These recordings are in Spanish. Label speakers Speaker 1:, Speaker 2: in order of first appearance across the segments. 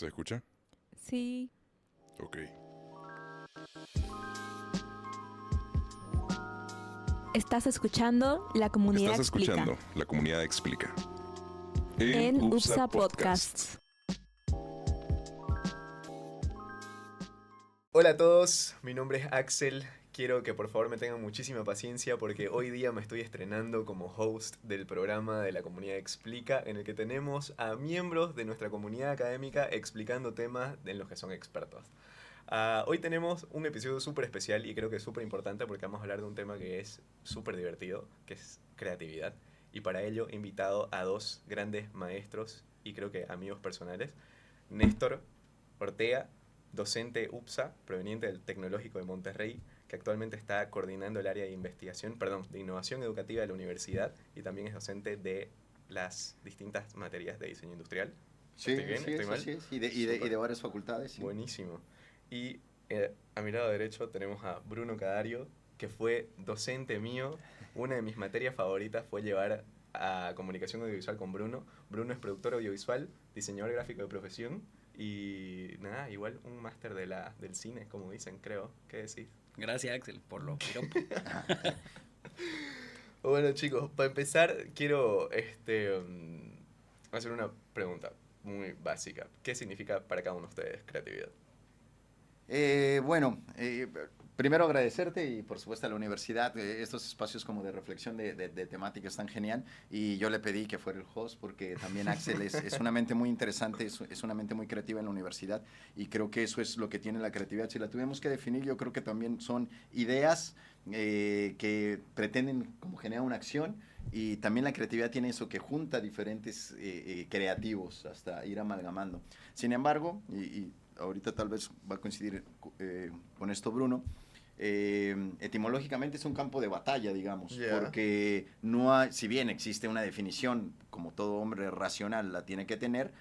Speaker 1: ¿Se escucha?
Speaker 2: Sí.
Speaker 1: Ok.
Speaker 2: Estás escuchando La Comunidad
Speaker 1: Estás
Speaker 2: Explica
Speaker 1: escuchando La Comunidad Explica
Speaker 2: en UPSA Podcasts.
Speaker 3: Hola a todos, mi nombre es Axel. Quiero que por favor me tengan muchísima paciencia porque hoy día me estoy estrenando como host del programa de La Comunidad Explica, en el que tenemos a miembros de nuestra comunidad académica explicando temas en los que son expertos. Hoy tenemos un episodio súper especial y creo que es súper importante porque vamos a hablar de un tema que es súper divertido, que es creatividad. Y para ello he invitado a dos grandes maestros y creo que amigos personales, Néstor Ortega, docente UPSA, proveniente del Tecnológico de Monterrey, que actualmente está coordinando el área de investigación, de innovación educativa de la universidad y también es docente de las distintas materias de diseño industrial.
Speaker 4: Sí,
Speaker 3: ¿Estoy bien?
Speaker 4: sí,
Speaker 3: ¿Estoy
Speaker 4: eso
Speaker 3: mal?
Speaker 4: sí es. Y de varias facultades, sí.
Speaker 3: Buenísimo. Y a mi lado derecho tenemos a Bruno Cadario, que fue docente mío. Una de mis materias favoritas fue llevar a comunicación audiovisual con Bruno. Bruno es productor audiovisual, diseñador gráfico de profesión y nada, igual un máster del cine, como dicen, creo. ¿Qué decís?
Speaker 5: Gracias, Axel, por los piropos.
Speaker 3: Bueno, chicos, para empezar quiero hacer una pregunta muy básica. ¿Qué significa para cada uno de ustedes creatividad?
Speaker 4: Bueno, primero agradecerte y por supuesto a la universidad. Estos espacios como de reflexión de temática están genial y yo le pedí que fuera el host porque también Axel es una mente muy interesante, es una mente muy creativa en la universidad y creo que eso es lo que tiene la creatividad. Si la tuvimos que definir, yo creo que también son ideas que pretenden como generar una acción y también la creatividad tiene eso que junta diferentes creativos hasta ir amalgamando. Sin embargo, y ahorita tal vez va a coincidir con esto Bruno, etimológicamente es un campo de batalla, digamos, porque no hay, si bien existe una definición, como todo hombre racional la tiene que tener,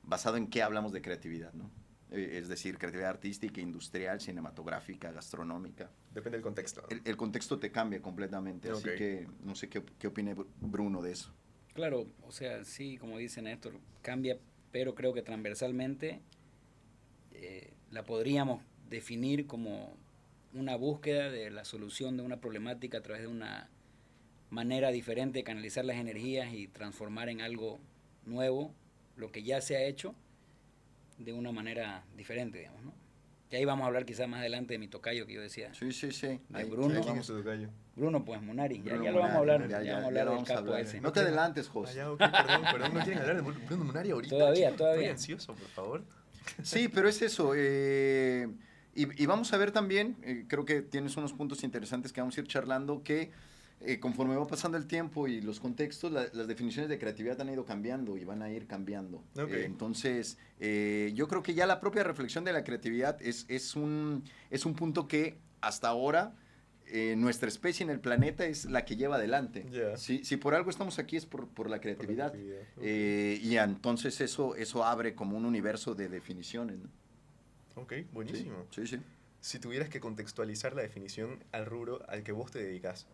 Speaker 4: basado en qué hablamos de creatividad, ¿no? Es decir, creatividad artística, industrial, cinematográfica, gastronómica.
Speaker 3: Depende del contexto.
Speaker 4: El contexto te cambia completamente, así que no sé qué opine Bruno de eso.
Speaker 5: Claro, o sea, sí, como dice Néstor, cambia, pero creo que transversalmente la podríamos definir como una búsqueda de la solución de una problemática a través de una manera diferente de canalizar las energías y transformar en algo nuevo lo que ya se ha hecho de una manera diferente, digamos, ¿no? Y ahí vamos a hablar quizás más adelante de mi tocayo que yo decía.
Speaker 4: Sí, sí, sí.
Speaker 5: De
Speaker 4: Ahí,
Speaker 5: Bruno.
Speaker 3: ¿Quién es tu tocayo?
Speaker 5: Bruno, pues Munari.
Speaker 4: Bruno
Speaker 5: Ya lo vamos a hablar.
Speaker 4: Munari,
Speaker 5: Ya vamos a hablar
Speaker 4: lo
Speaker 5: del
Speaker 4: vamos a
Speaker 5: capo
Speaker 4: hablar.
Speaker 5: ese.
Speaker 4: No te adelantes, Jos.
Speaker 3: Ok, perdón, no quieren hablar de Bruno Munari ahorita.
Speaker 5: Todavía.
Speaker 3: Estoy ansioso, por favor.
Speaker 4: Sí, pero es eso. Y vamos a ver también, creo que tienes unos puntos interesantes que vamos a ir charlando, que conforme va pasando el tiempo y los contextos, las definiciones de creatividad han ido cambiando y van a ir cambiando.
Speaker 3: Okay.
Speaker 4: Entonces, yo creo que ya la propia reflexión de la creatividad es un punto que hasta ahora nuestra especie en el planeta es la que lleva adelante.
Speaker 3: Yeah.
Speaker 4: Si por algo estamos aquí es por la creatividad.
Speaker 3: Okay.
Speaker 4: Y entonces eso abre como un universo de definiciones, ¿no?
Speaker 3: Ok, buenísimo.
Speaker 4: Sí, sí.
Speaker 3: Si tuvieras que contextualizar la definición al rubro al que vos te dedicas,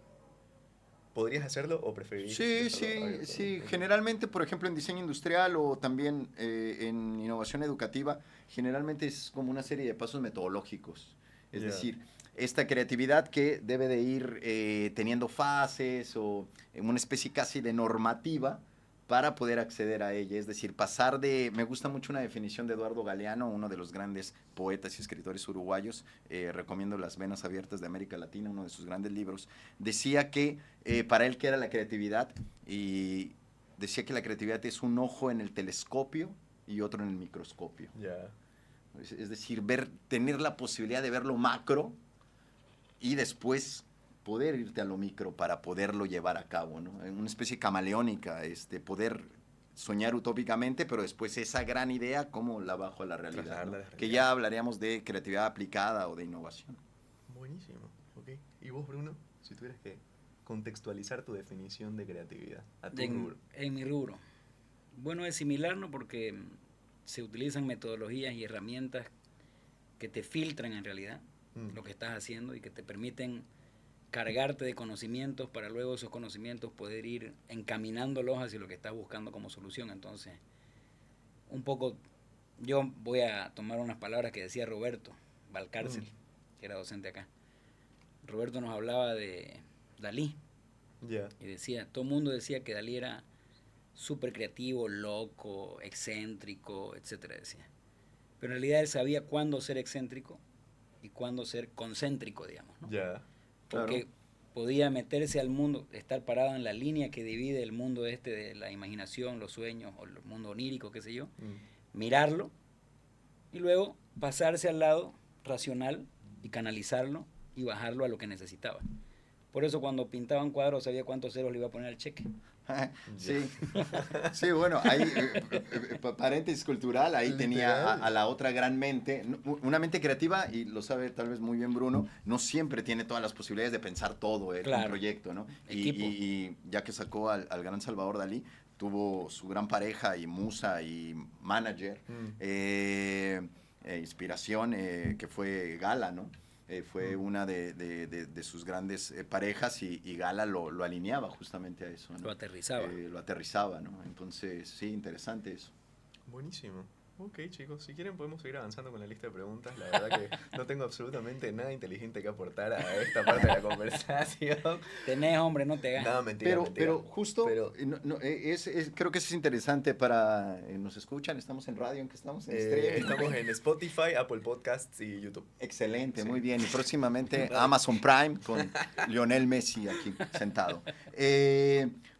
Speaker 3: ¿podrías hacerlo o preferís?
Speaker 4: Sí. Generalmente, por ejemplo, en diseño industrial o también en innovación educativa, generalmente es como una serie de pasos metodológicos. Es decir, esta creatividad que debe de ir teniendo fases o en una especie casi de normativa para poder acceder a ella. Es decir, pasar de... Me gusta mucho una definición de Eduardo Galeano, uno de los grandes poetas y escritores uruguayos. Recomiendo Las Venas Abiertas de América Latina, uno de sus grandes libros. Decía que para él, ¿qué era la creatividad? Y decía que la creatividad es un ojo en el telescopio y otro en el microscopio.
Speaker 3: Yeah.
Speaker 4: Es decir, tener la posibilidad de ver lo macro y después poder irte a lo micro para poderlo llevar a cabo, ¿no? En una especie camaleónica, poder soñar utópicamente, pero después esa gran idea, cómo la bajo a la realidad, ¿no? Que ya hablaríamos de creatividad aplicada o de innovación.
Speaker 3: Buenísimo, ok. ¿Y vos, Bruno, si tuvieras que contextualizar tu definición de creatividad a tu rubro?
Speaker 5: En mi rubro. Bueno, es similar, ¿no? Porque se utilizan metodologías y herramientas que te filtran en realidad lo que estás haciendo y que te permiten cargarte de conocimientos para luego esos conocimientos poder ir encaminándolos hacia lo que estás buscando como solución. Entonces, un poco, yo voy a tomar unas palabras que decía Roberto Valcárcel, que era docente acá. Roberto nos hablaba de Dalí.
Speaker 3: Ya.
Speaker 5: Y decía, todo el mundo decía que Dalí era súper creativo, loco, excéntrico, etcétera, decía. Pero en realidad él sabía cuándo ser excéntrico y cuándo ser concéntrico, digamos, ¿no?
Speaker 3: Ya.
Speaker 5: Porque
Speaker 4: Claro.
Speaker 5: podía meterse al mundo, estar parado en la línea que divide el mundo de la imaginación, los sueños, o el mundo onírico, qué sé yo, mirarlo, y luego pasarse al lado racional y canalizarlo y bajarlo a lo que necesitaba. Por eso cuando pintaba un cuadro sabía cuántos ceros le iba a poner al cheque.
Speaker 4: Sí, sí, bueno, ahí, paréntesis cultural, ahí tenía a la otra gran mente, una mente creativa, y lo sabe tal vez muy bien Bruno, no siempre tiene todas las posibilidades de pensar todo el
Speaker 5: Claro.
Speaker 4: proyecto, ¿no?
Speaker 5: Equipo.
Speaker 4: Y ya que sacó al gran Salvador Dalí, tuvo su gran pareja y musa y manager, inspiración, que fue Gala, ¿no? Fue una de sus grandes parejas y Gala lo alineaba justamente a eso, ¿no?
Speaker 5: Lo aterrizaba.
Speaker 4: Lo aterrizaba, ¿no? Entonces, sí, interesante eso.
Speaker 3: Buenísimo. Ok, chicos, si quieren podemos seguir avanzando con la lista de preguntas. La verdad que no tengo absolutamente nada inteligente que aportar a esta parte de la conversación.
Speaker 5: Tenés, hombre, no te ganas.
Speaker 3: No, mentira, mentira.
Speaker 4: Pero justo,
Speaker 3: Pero-
Speaker 4: creo que eso es interesante para... nos escuchan, estamos en radio, ¿en qué estamos? En streaming.
Speaker 3: Estamos en Spotify, Apple Podcasts y YouTube.
Speaker 4: Excelente,
Speaker 3: Sí.
Speaker 4: muy bien. Y próximamente Amazon Prime con Lionel Messi aquí sentado.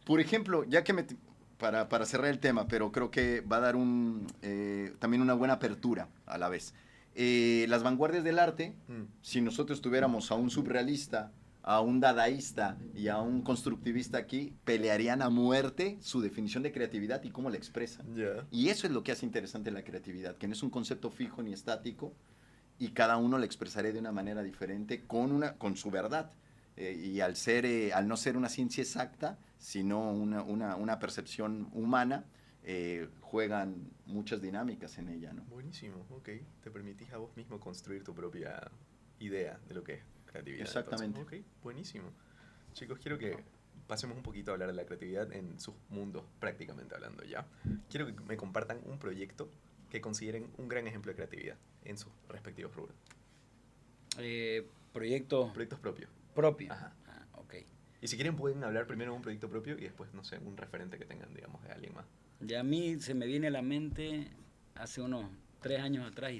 Speaker 4: Por ejemplo, ya que para cerrar el tema, pero creo que va a dar también una buena apertura a la vez. Las vanguardias del arte, si nosotros tuviéramos a un surrealista, a un dadaísta y a un constructivista aquí, pelearían a muerte su definición de creatividad y cómo la expresan.
Speaker 3: Ya.
Speaker 4: Y eso es lo que hace interesante la creatividad, que no es un concepto fijo ni estático, y cada uno la expresará de una manera diferente con su verdad. Y al no ser una ciencia exacta, sino una percepción humana, juegan muchas dinámicas en ella, ¿no?
Speaker 3: Buenísimo, ok. Te permitís a vos mismo construir tu propia idea de lo que es creatividad.
Speaker 4: Exactamente.
Speaker 3: Entonces, ok, buenísimo. Chicos, quiero que pasemos un poquito a hablar de la creatividad en sus mundos, prácticamente hablando ya. Quiero que me compartan un proyecto que consideren un gran ejemplo de creatividad en sus respectivos rubros.
Speaker 5: Proyecto
Speaker 3: Proyectos propios.
Speaker 5: propio.
Speaker 3: Ajá.
Speaker 5: Ah, ok.
Speaker 3: Y si quieren pueden hablar primero de un proyecto propio y después, no sé, un referente que tengan, digamos, de alguien más.
Speaker 5: Ya a mí se me viene a la mente, hace unos 3 años atrás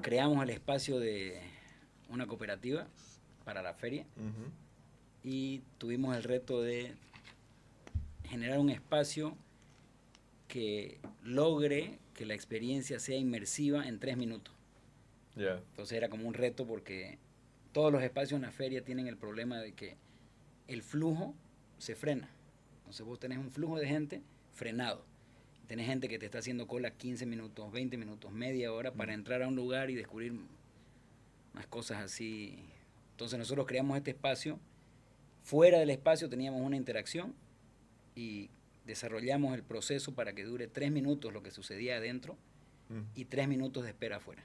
Speaker 5: creamos el espacio de una cooperativa para la feria y tuvimos el reto de generar un espacio que logre que la experiencia sea inmersiva en 3 minutos.
Speaker 3: Ya.
Speaker 5: Entonces era como un reto porque todos los espacios en la feria tienen el problema de que el flujo se frena. Entonces vos tenés un flujo de gente frenado. Tenés gente que te está haciendo cola 15 minutos, 20 minutos, media hora para entrar a un lugar y descubrir unas cosas así. Entonces nosotros creamos este espacio. Fuera del espacio teníamos una interacción y desarrollamos el proceso para que dure 3 minutos lo que sucedía adentro y 3 minutos de espera afuera.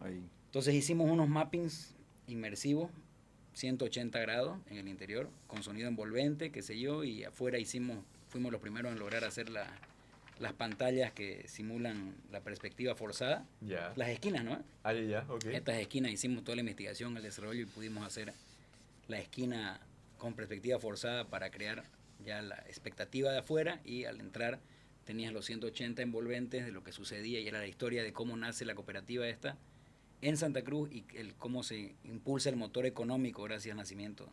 Speaker 4: Ahí.
Speaker 5: Entonces hicimos unos mappings inmersivos, 180 grados en el interior, con sonido envolvente, qué sé yo, y afuera fuimos los primeros en lograr hacer las pantallas que simulan la perspectiva forzada.
Speaker 3: Ya.
Speaker 5: Las esquinas, ¿no?
Speaker 3: Ah, ya, ok.
Speaker 5: Estas esquinas hicimos toda la investigación, el desarrollo y pudimos hacer la esquina con perspectiva forzada para crear ya la expectativa de afuera, y al entrar tenías los 180 envolventes de lo que sucedía y era la historia de cómo nace la cooperativa esta en Santa Cruz y cómo se impulsa el motor económico gracias al nacimiento.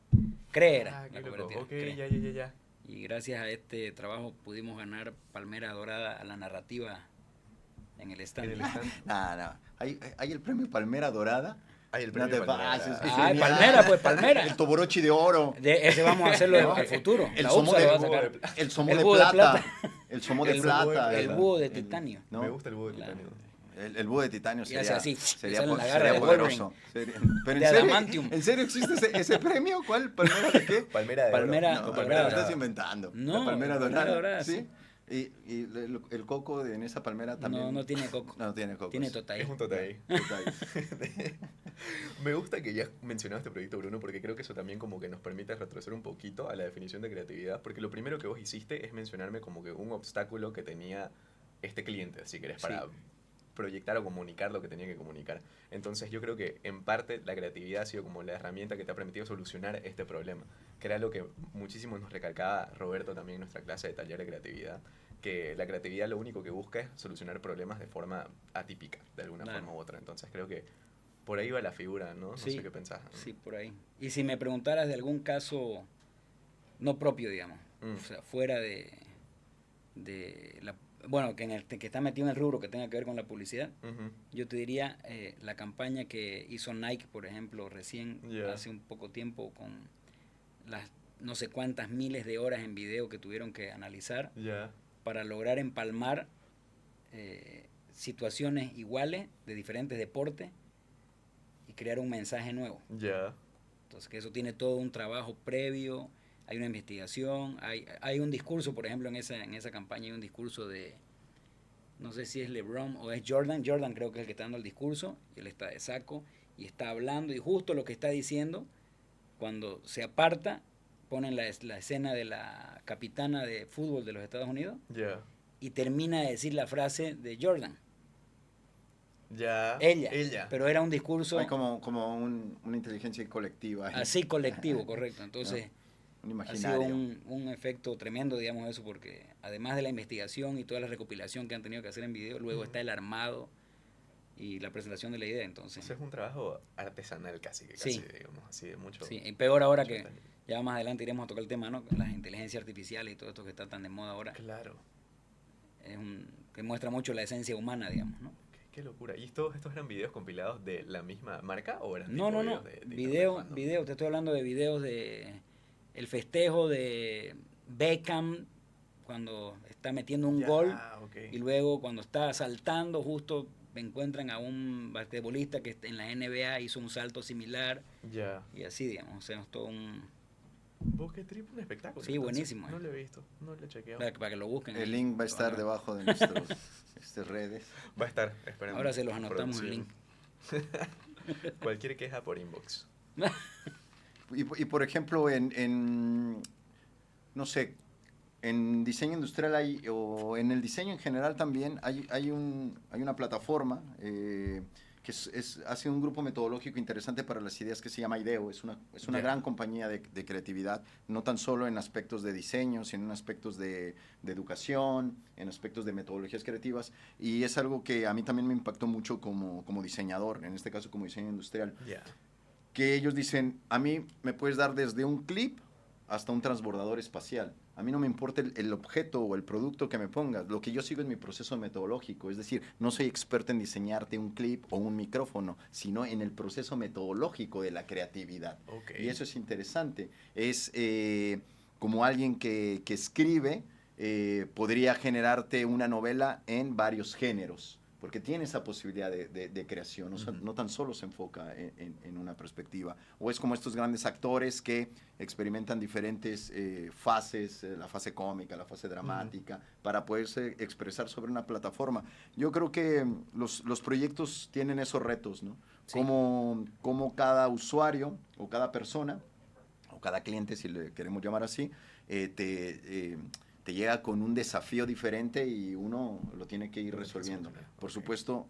Speaker 5: Era
Speaker 3: Qué
Speaker 5: la
Speaker 3: loco.
Speaker 5: cooperativa.
Speaker 3: Ok,
Speaker 5: CRE.
Speaker 3: ya.
Speaker 5: Y gracias a este trabajo pudimos ganar Palmera Dorada a la narrativa en el stand.
Speaker 3: En el stand.
Speaker 4: No. Hay el premio Palmera Dorada.
Speaker 3: Ay, el
Speaker 4: No
Speaker 3: premio
Speaker 4: te
Speaker 3: Palmera.
Speaker 4: pases, que
Speaker 5: Ah,
Speaker 4: genial.
Speaker 5: Palmera, pues Palmera.
Speaker 4: El Toborochi de oro.
Speaker 5: Ese vamos a hacerlo al futuro.
Speaker 4: El
Speaker 5: La
Speaker 4: somo
Speaker 5: UPSA
Speaker 4: de-
Speaker 5: lo va a sacar.
Speaker 4: El somo
Speaker 5: El
Speaker 4: de
Speaker 5: búho de
Speaker 4: plata. El somo de
Speaker 5: El
Speaker 4: plata.
Speaker 5: el búho de titanio.
Speaker 4: ¿no?
Speaker 3: Me gusta el búho de
Speaker 5: Claro.
Speaker 3: titanio.
Speaker 4: El búho de titanio
Speaker 5: Y hace
Speaker 4: sería,
Speaker 5: así,
Speaker 4: sería,
Speaker 5: le sale
Speaker 4: po-
Speaker 5: la garra
Speaker 4: sería
Speaker 5: de
Speaker 4: poderoso. Pero
Speaker 5: De adamantium.
Speaker 4: ¿en serio existe ese premio? ¿Cuál? ¿Palmera de qué?
Speaker 3: Palmera de
Speaker 5: Palmera
Speaker 3: oro.
Speaker 4: No,
Speaker 5: dorada.
Speaker 4: Palmera lo estás inventando.
Speaker 5: No,
Speaker 4: La palmera
Speaker 5: Palmera
Speaker 4: dorada.
Speaker 5: dorada,
Speaker 4: ¿sí?
Speaker 5: sí.
Speaker 4: Y el coco en esa palmera también.
Speaker 5: No tiene coco.
Speaker 4: No tiene coco.
Speaker 5: Tiene totaí.
Speaker 3: Es un totaí.
Speaker 4: Total.
Speaker 3: Me gusta que ya mencionado este proyecto, Bruno, porque creo que eso también como que nos permite retroceder un poquito a la definición de creatividad, porque lo primero que vos hiciste es mencionarme como que un obstáculo que tenía este cliente, si querés, para proyectar o comunicar lo que tenía que comunicar. Entonces yo creo que en parte la creatividad ha sido como la herramienta que te ha permitido solucionar este problema, que era lo que muchísimo nos recalcaba Roberto también en nuestra clase de taller de creatividad, que la creatividad lo único que busca es solucionar problemas de forma atípica, de alguna forma u otra. Entonces creo que por ahí va la figura, ¿no? No sé qué pensás, ¿no?
Speaker 5: Sí, por ahí. Y si me preguntaras de algún caso no propio, digamos, o sea, fuera de la... Bueno, que está metido en el rubro que tenga que ver con la publicidad, yo te diría la campaña que hizo Nike, por ejemplo, recién, hace un poco tiempo, con las no sé cuántas miles de horas en video que tuvieron que analizar para lograr empalmar situaciones iguales de diferentes deportes y crear un mensaje nuevo. Entonces, que eso tiene todo un trabajo previo, hay una investigación, hay un discurso, por ejemplo, en esa campaña hay un discurso de, no sé si es LeBron o es Jordan creo que es el que está dando el discurso, y él está de saco y está hablando, y justo lo que está diciendo, cuando se aparta, ponen la escena de la capitana de fútbol de los Estados Unidos, y termina de decir la frase de Jordan. Ella. Pero era un discurso...
Speaker 4: Hay como una inteligencia colectiva.
Speaker 5: Así colectivo, correcto. Entonces,
Speaker 4: un
Speaker 5: ha sido
Speaker 4: imaginario.
Speaker 5: un efecto tremendo, digamos, eso, porque además de la investigación y toda la recopilación que han tenido que hacer en video, luego está el armado y la presentación de la idea. Entonces,
Speaker 3: es un trabajo artesanal casi, digamos, así de mucho.
Speaker 5: Sí, y peor ahora que ya más adelante iremos a tocar el tema, ¿no? Las inteligencias artificiales y todo esto que está tan de moda ahora.
Speaker 3: Claro.
Speaker 5: Que muestra mucho la esencia humana, digamos, ¿no?
Speaker 3: Qué locura. ¿Y estos eran videos compilados de la misma marca o eran
Speaker 5: No. Video, te estoy hablando de videos de el festejo de Beckham cuando está metiendo un gol y luego cuando está saltando justo encuentran a un basquetbolista que en la NBA hizo un salto similar y así, digamos, o sea, es todo un...
Speaker 3: ¿Vos qué trip? Un espectáculo.
Speaker 5: Sí, buenísimo.
Speaker 3: No lo he visto, no lo he chequeado.
Speaker 5: Para que lo busquen.
Speaker 4: El link va a estar debajo de nuestras redes.
Speaker 3: Va a estar, esperemos.
Speaker 5: Ahora se los anotamos el link.
Speaker 3: Cualquier queja por inbox.
Speaker 4: Y por ejemplo, no sé, en diseño industrial o en el diseño en general también hay una plataforma que ha sido un grupo metodológico interesante para las ideas que se llama IDEO. Es una gran compañía de creatividad, no tan solo en aspectos de diseño, sino en aspectos de educación, en aspectos de metodologías creativas. Y es algo que a mí también me impactó mucho como diseñador, en este caso como diseño industrial. Que ellos dicen, a mí me puedes dar desde un clip hasta un transbordador espacial. A mí no me importa el objeto o el producto que me pongas. Lo que yo sigo es mi proceso metodológico. Es decir, no soy experto en diseñarte un clip o un micrófono, sino en el proceso metodológico de la creatividad. Y eso es interesante. Es como alguien que escribe, podría generarte una novela en varios géneros, porque tiene esa posibilidad de creación, no tan solo se enfoca en una perspectiva. O es como estos grandes actores que experimentan diferentes fases, la fase cómica, la fase dramática, para poderse expresar sobre una plataforma. Yo creo que los proyectos tienen esos retos, ¿no? Sí. Como cada usuario o cada persona, o cada cliente, si le queremos llamar así, te llega con un desafío diferente y uno lo tiene que ir resolviendo. Por supuesto,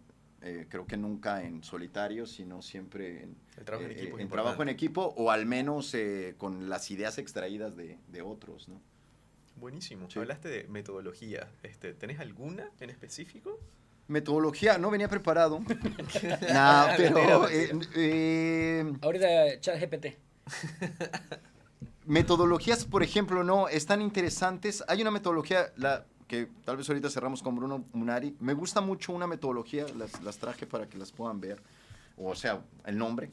Speaker 4: creo que nunca en solitario, sino siempre en trabajo en equipo o al menos con las ideas extraídas de otros, ¿no?
Speaker 3: Buenísimo.
Speaker 4: Sí.
Speaker 3: Hablaste de metodología. ¿Tenés alguna en específico?
Speaker 4: Metodología, no venía preparado. No, pero...
Speaker 5: Ahorita ChatGPT.
Speaker 4: Metodologías, por ejemplo, no, están interesantes. Hay una metodología, que tal vez ahorita cerramos con Bruno Munari. Me gusta mucho una metodología, las traje para que las puedan ver. O sea, el nombre.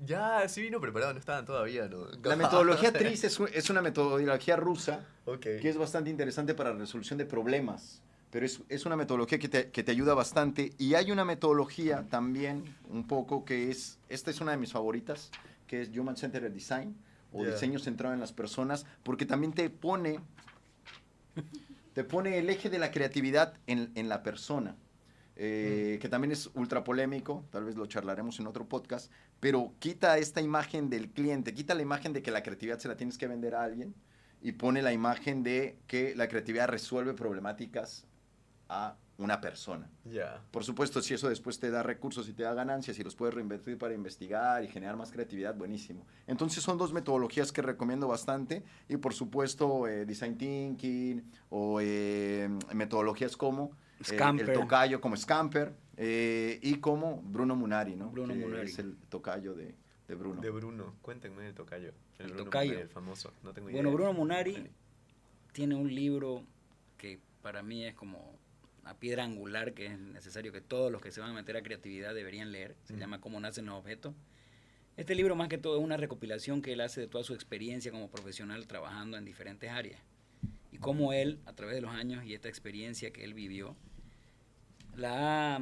Speaker 3: Ya, sí vino preparado, no estaban todavía, ¿no?
Speaker 4: La metodología TRIS es una metodología rusa
Speaker 3: que
Speaker 4: es bastante interesante para la resolución de problemas. Pero es una metodología que te ayuda bastante. Y hay una metodología también, un poco, esta es una de mis favoritas, que es Human Centered Design, o diseño centrado en las personas, porque también te pone Te pone el eje de la creatividad en la persona. Que también es ultra polémico, tal vez lo charlaremos en otro podcast, pero quita esta imagen del cliente, quita la imagen de que la creatividad se la tienes que vender a alguien y pone la imagen de que la creatividad resuelve problemáticas a una persona.
Speaker 3: Ya.
Speaker 4: Por supuesto, si eso después te da recursos y te da ganancias y los puedes reinvertir para investigar y generar más creatividad, buenísimo. Entonces son dos metodologías que recomiendo bastante y por supuesto Design Thinking o metodologías como el tocayo, como Scamper y como Bruno Munari, ¿no?
Speaker 5: Bruno Munari.
Speaker 4: Es el tocayo de Bruno.
Speaker 3: De Bruno, cuéntenme del tocayo.
Speaker 5: El
Speaker 3: Bruno
Speaker 5: tocayo.
Speaker 3: Munari, el famoso, no tengo idea.
Speaker 5: Bueno, Bruno Munari tiene un libro que para mí es como una piedra angular que es necesario que todos los que se van a meter a creatividad deberían leer. Se llama Cómo nacen los objetos. Este libro más que todo es una recopilación que él hace de toda su experiencia como profesional trabajando en diferentes áreas. Y cómo él, a través de los años y esta experiencia que él vivió, la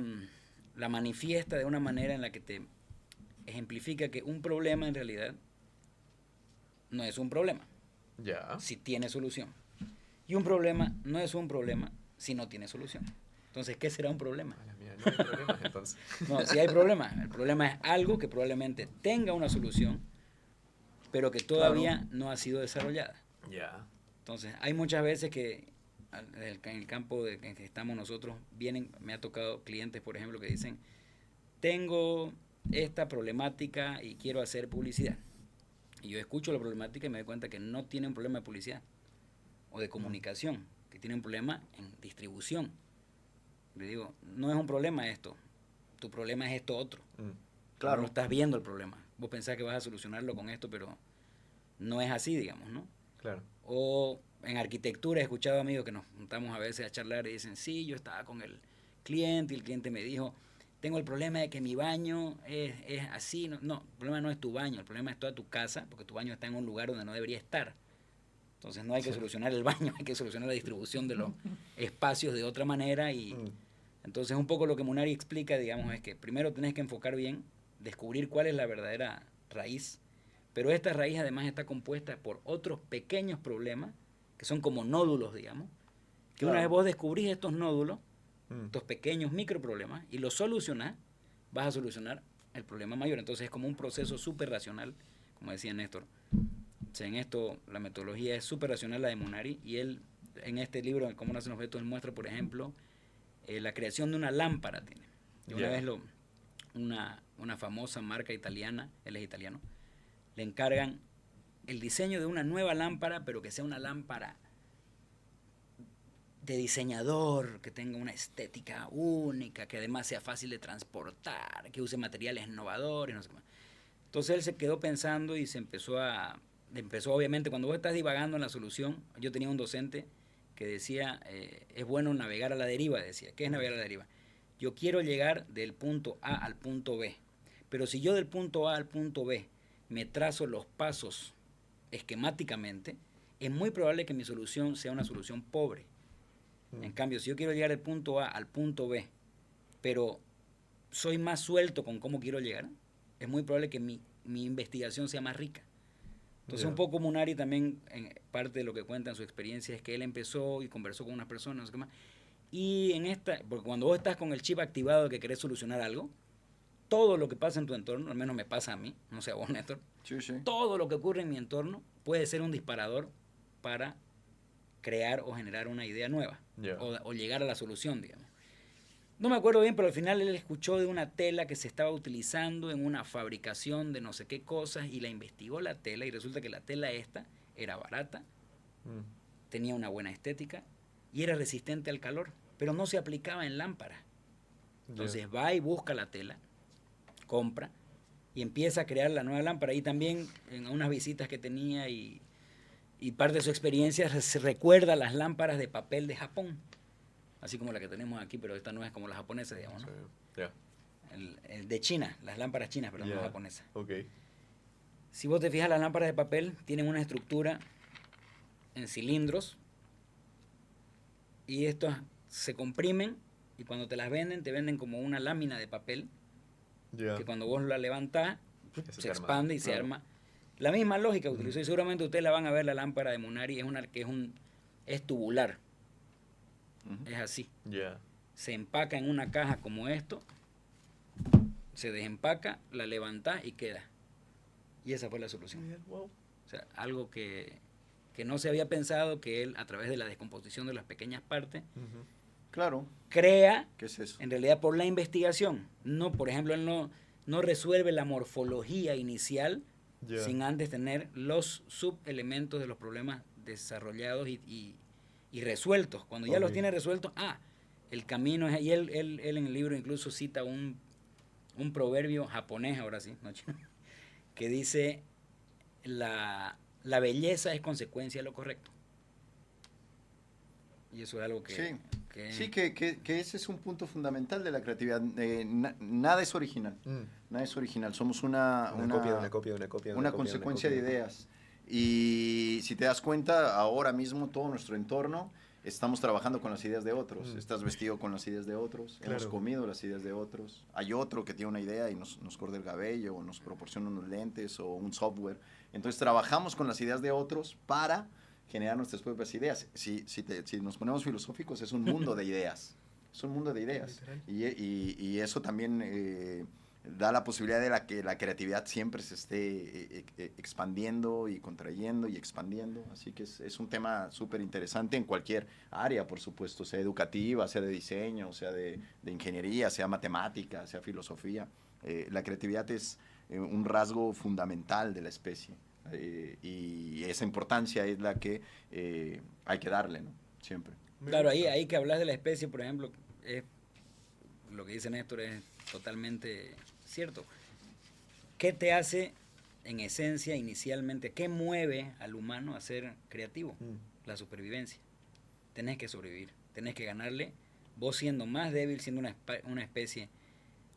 Speaker 5: manifiesta de una manera en la que te ejemplifica que un problema en realidad no es un problema
Speaker 3: Ya.
Speaker 5: si tiene solución. Y un problema no es un problema si no tiene solución. Entonces, ¿qué será un problema?
Speaker 3: A la mía, no hay problemas entonces.
Speaker 5: No, si hay problema. El problema es algo que probablemente tenga una solución, pero que todavía no ha sido desarrollada.
Speaker 3: Ya.
Speaker 5: Entonces, hay muchas veces que en el campo en que estamos nosotros, me ha tocado clientes, por ejemplo, que dicen, tengo esta problemática y quiero hacer publicidad. Y yo escucho la problemática y me doy cuenta que no tiene un problema de publicidad o de comunicación, que tiene un problema en distribución. Le digo, no es un problema esto, tu problema es esto otro.
Speaker 4: Claro.
Speaker 5: No estás viendo el problema. Vos pensás que vas a solucionarlo con esto, pero no es así, digamos, ¿no?
Speaker 3: Claro.
Speaker 5: O en arquitectura he escuchado amigos que nos juntamos a veces a charlar y dicen, sí, yo estaba con el cliente y el cliente me dijo, tengo el problema de que mi baño es así. No, el problema no es tu baño, el problema es toda tu casa, porque tu baño está en un lugar donde no debería estar. Entonces no hay que solucionar el baño, hay que solucionar la distribución de los espacios de otra manera. Y entonces un poco lo que Munari explica, digamos, es que primero tenés que enfocar bien, descubrir cuál es la verdadera raíz, pero esta raíz además está compuesta por otros pequeños problemas, que son como nódulos, digamos, que una vez vos descubrís estos nódulos, estos pequeños microproblemas, y los solucionás, vas a solucionar el problema mayor. Entonces es como un proceso súper racional, como decía Néstor. O sea, en esto la metodología es súper racional, la de Munari, y él en este libro, en Cómo nacen los objetos, él muestra, por ejemplo, la creación de una lámpara. Una vez una famosa marca italiana, él es italiano, le encargan el diseño de una nueva lámpara, pero que sea una lámpara de diseñador, que tenga una estética única, que además sea fácil de transportar, que use materiales innovadores, no sé qué más. Entonces él se quedó pensando y empezó obviamente, cuando vos estás divagando en la solución, yo tenía un docente que decía, es bueno navegar a la deriva, decía. ¿Qué es navegar a la deriva? Yo quiero llegar del punto A al punto B, pero si yo del punto A al punto B me trazo los pasos esquemáticamente, es muy probable que mi solución sea una solución pobre. En cambio, si yo quiero llegar del punto A al punto B, pero soy más suelto con cómo quiero llegar, es muy probable que mi investigación sea más rica. Entonces, un poco Munari también, en parte de lo que cuenta en su experiencia, es que él empezó y conversó con unas personas, no sé qué más, y porque cuando vos estás con el chip activado de que querés solucionar algo, todo lo que pasa en tu entorno, al menos me pasa a mí, no sé a vos, Néstor, todo lo que ocurre en mi entorno puede ser un disparador para crear o generar una idea nueva, o llegar a la solución, digamos. No me acuerdo bien, pero al final él escuchó de una tela que se estaba utilizando en una fabricación de no sé qué cosas y la investigó la tela y resulta que la tela esta era barata, tenía una buena estética y era resistente al calor, pero no se aplicaba en lámparas. Entonces va y busca la tela, compra y empieza a crear la nueva lámpara. Y también en unas visitas que tenía y parte de su experiencia se recuerda las lámparas de papel de Japón, así como la que tenemos aquí, pero esta no es como las japonesas, digamos, ¿no? El de China, las lámparas chinas, pero no japonesas. Si vos te fijas, las lámparas de papel tienen una estructura en cilindros y estos se comprimen y cuando te las venden, te venden como una lámina de papel que cuando vos la levantás, se expande y se arma. La misma lógica utilizó y seguramente ustedes la van a ver, la lámpara de Munari, es tubular. es así.
Speaker 3: Ya.
Speaker 5: Se empaca en una caja como esto, se desempaca, la levantás y queda. Y esa fue la solución.
Speaker 3: Wow.
Speaker 5: O sea, algo que no se había pensado, que él, a través de la descomposición de las pequeñas partes,
Speaker 4: Claro.
Speaker 5: crea,
Speaker 4: ¿Qué es eso?
Speaker 5: en realidad por la investigación. No, por ejemplo, él no resuelve la morfología inicial
Speaker 3: Ya.
Speaker 5: sin antes tener los subelementos de los problemas desarrollados y resueltos. Cuando ya los
Speaker 3: Ok.
Speaker 5: tiene resueltos, el camino es... Y él en el libro incluso cita un proverbio japonés, ahora sí, no chino, que dice, la belleza es consecuencia de lo correcto. Y eso es algo que...
Speaker 4: Sí. Sí, que ese es un punto fundamental de la creatividad. Nada es original. Nada es original. Somos una consecuencia de ideas. Y si te das cuenta, ahora mismo todo nuestro entorno estamos trabajando con las ideas de otros. Estás vestido con las ideas de otros.
Speaker 3: Claro.
Speaker 4: Hemos comido las ideas de otros. Hay otro que tiene una idea y nos corta el cabello o nos proporciona unos lentes o un software. Entonces trabajamos con las ideas de otros para generar nuestras propias ideas. Si nos ponemos filosóficos, es un mundo de ideas. Es un mundo de ideas. Y eso también da la posibilidad de que la creatividad siempre se esté expandiendo y contrayendo y expandiendo. Así que es un tema súper interesante en cualquier área, por supuesto, sea educativa, sea de diseño, sea de ingeniería, sea matemática, sea filosofía. La creatividad es un rasgo fundamental de la especie. Y esa importancia es la que hay que darle, ¿no? Siempre.
Speaker 5: Claro, ahí que hablas de la especie, por ejemplo, lo que dice Néstor es totalmente cierto. ¿Qué te hace, en esencia, inicialmente, qué mueve al humano a ser creativo? La supervivencia. Tenés que sobrevivir, tenés que ganarle, vos siendo más débil, siendo una especie.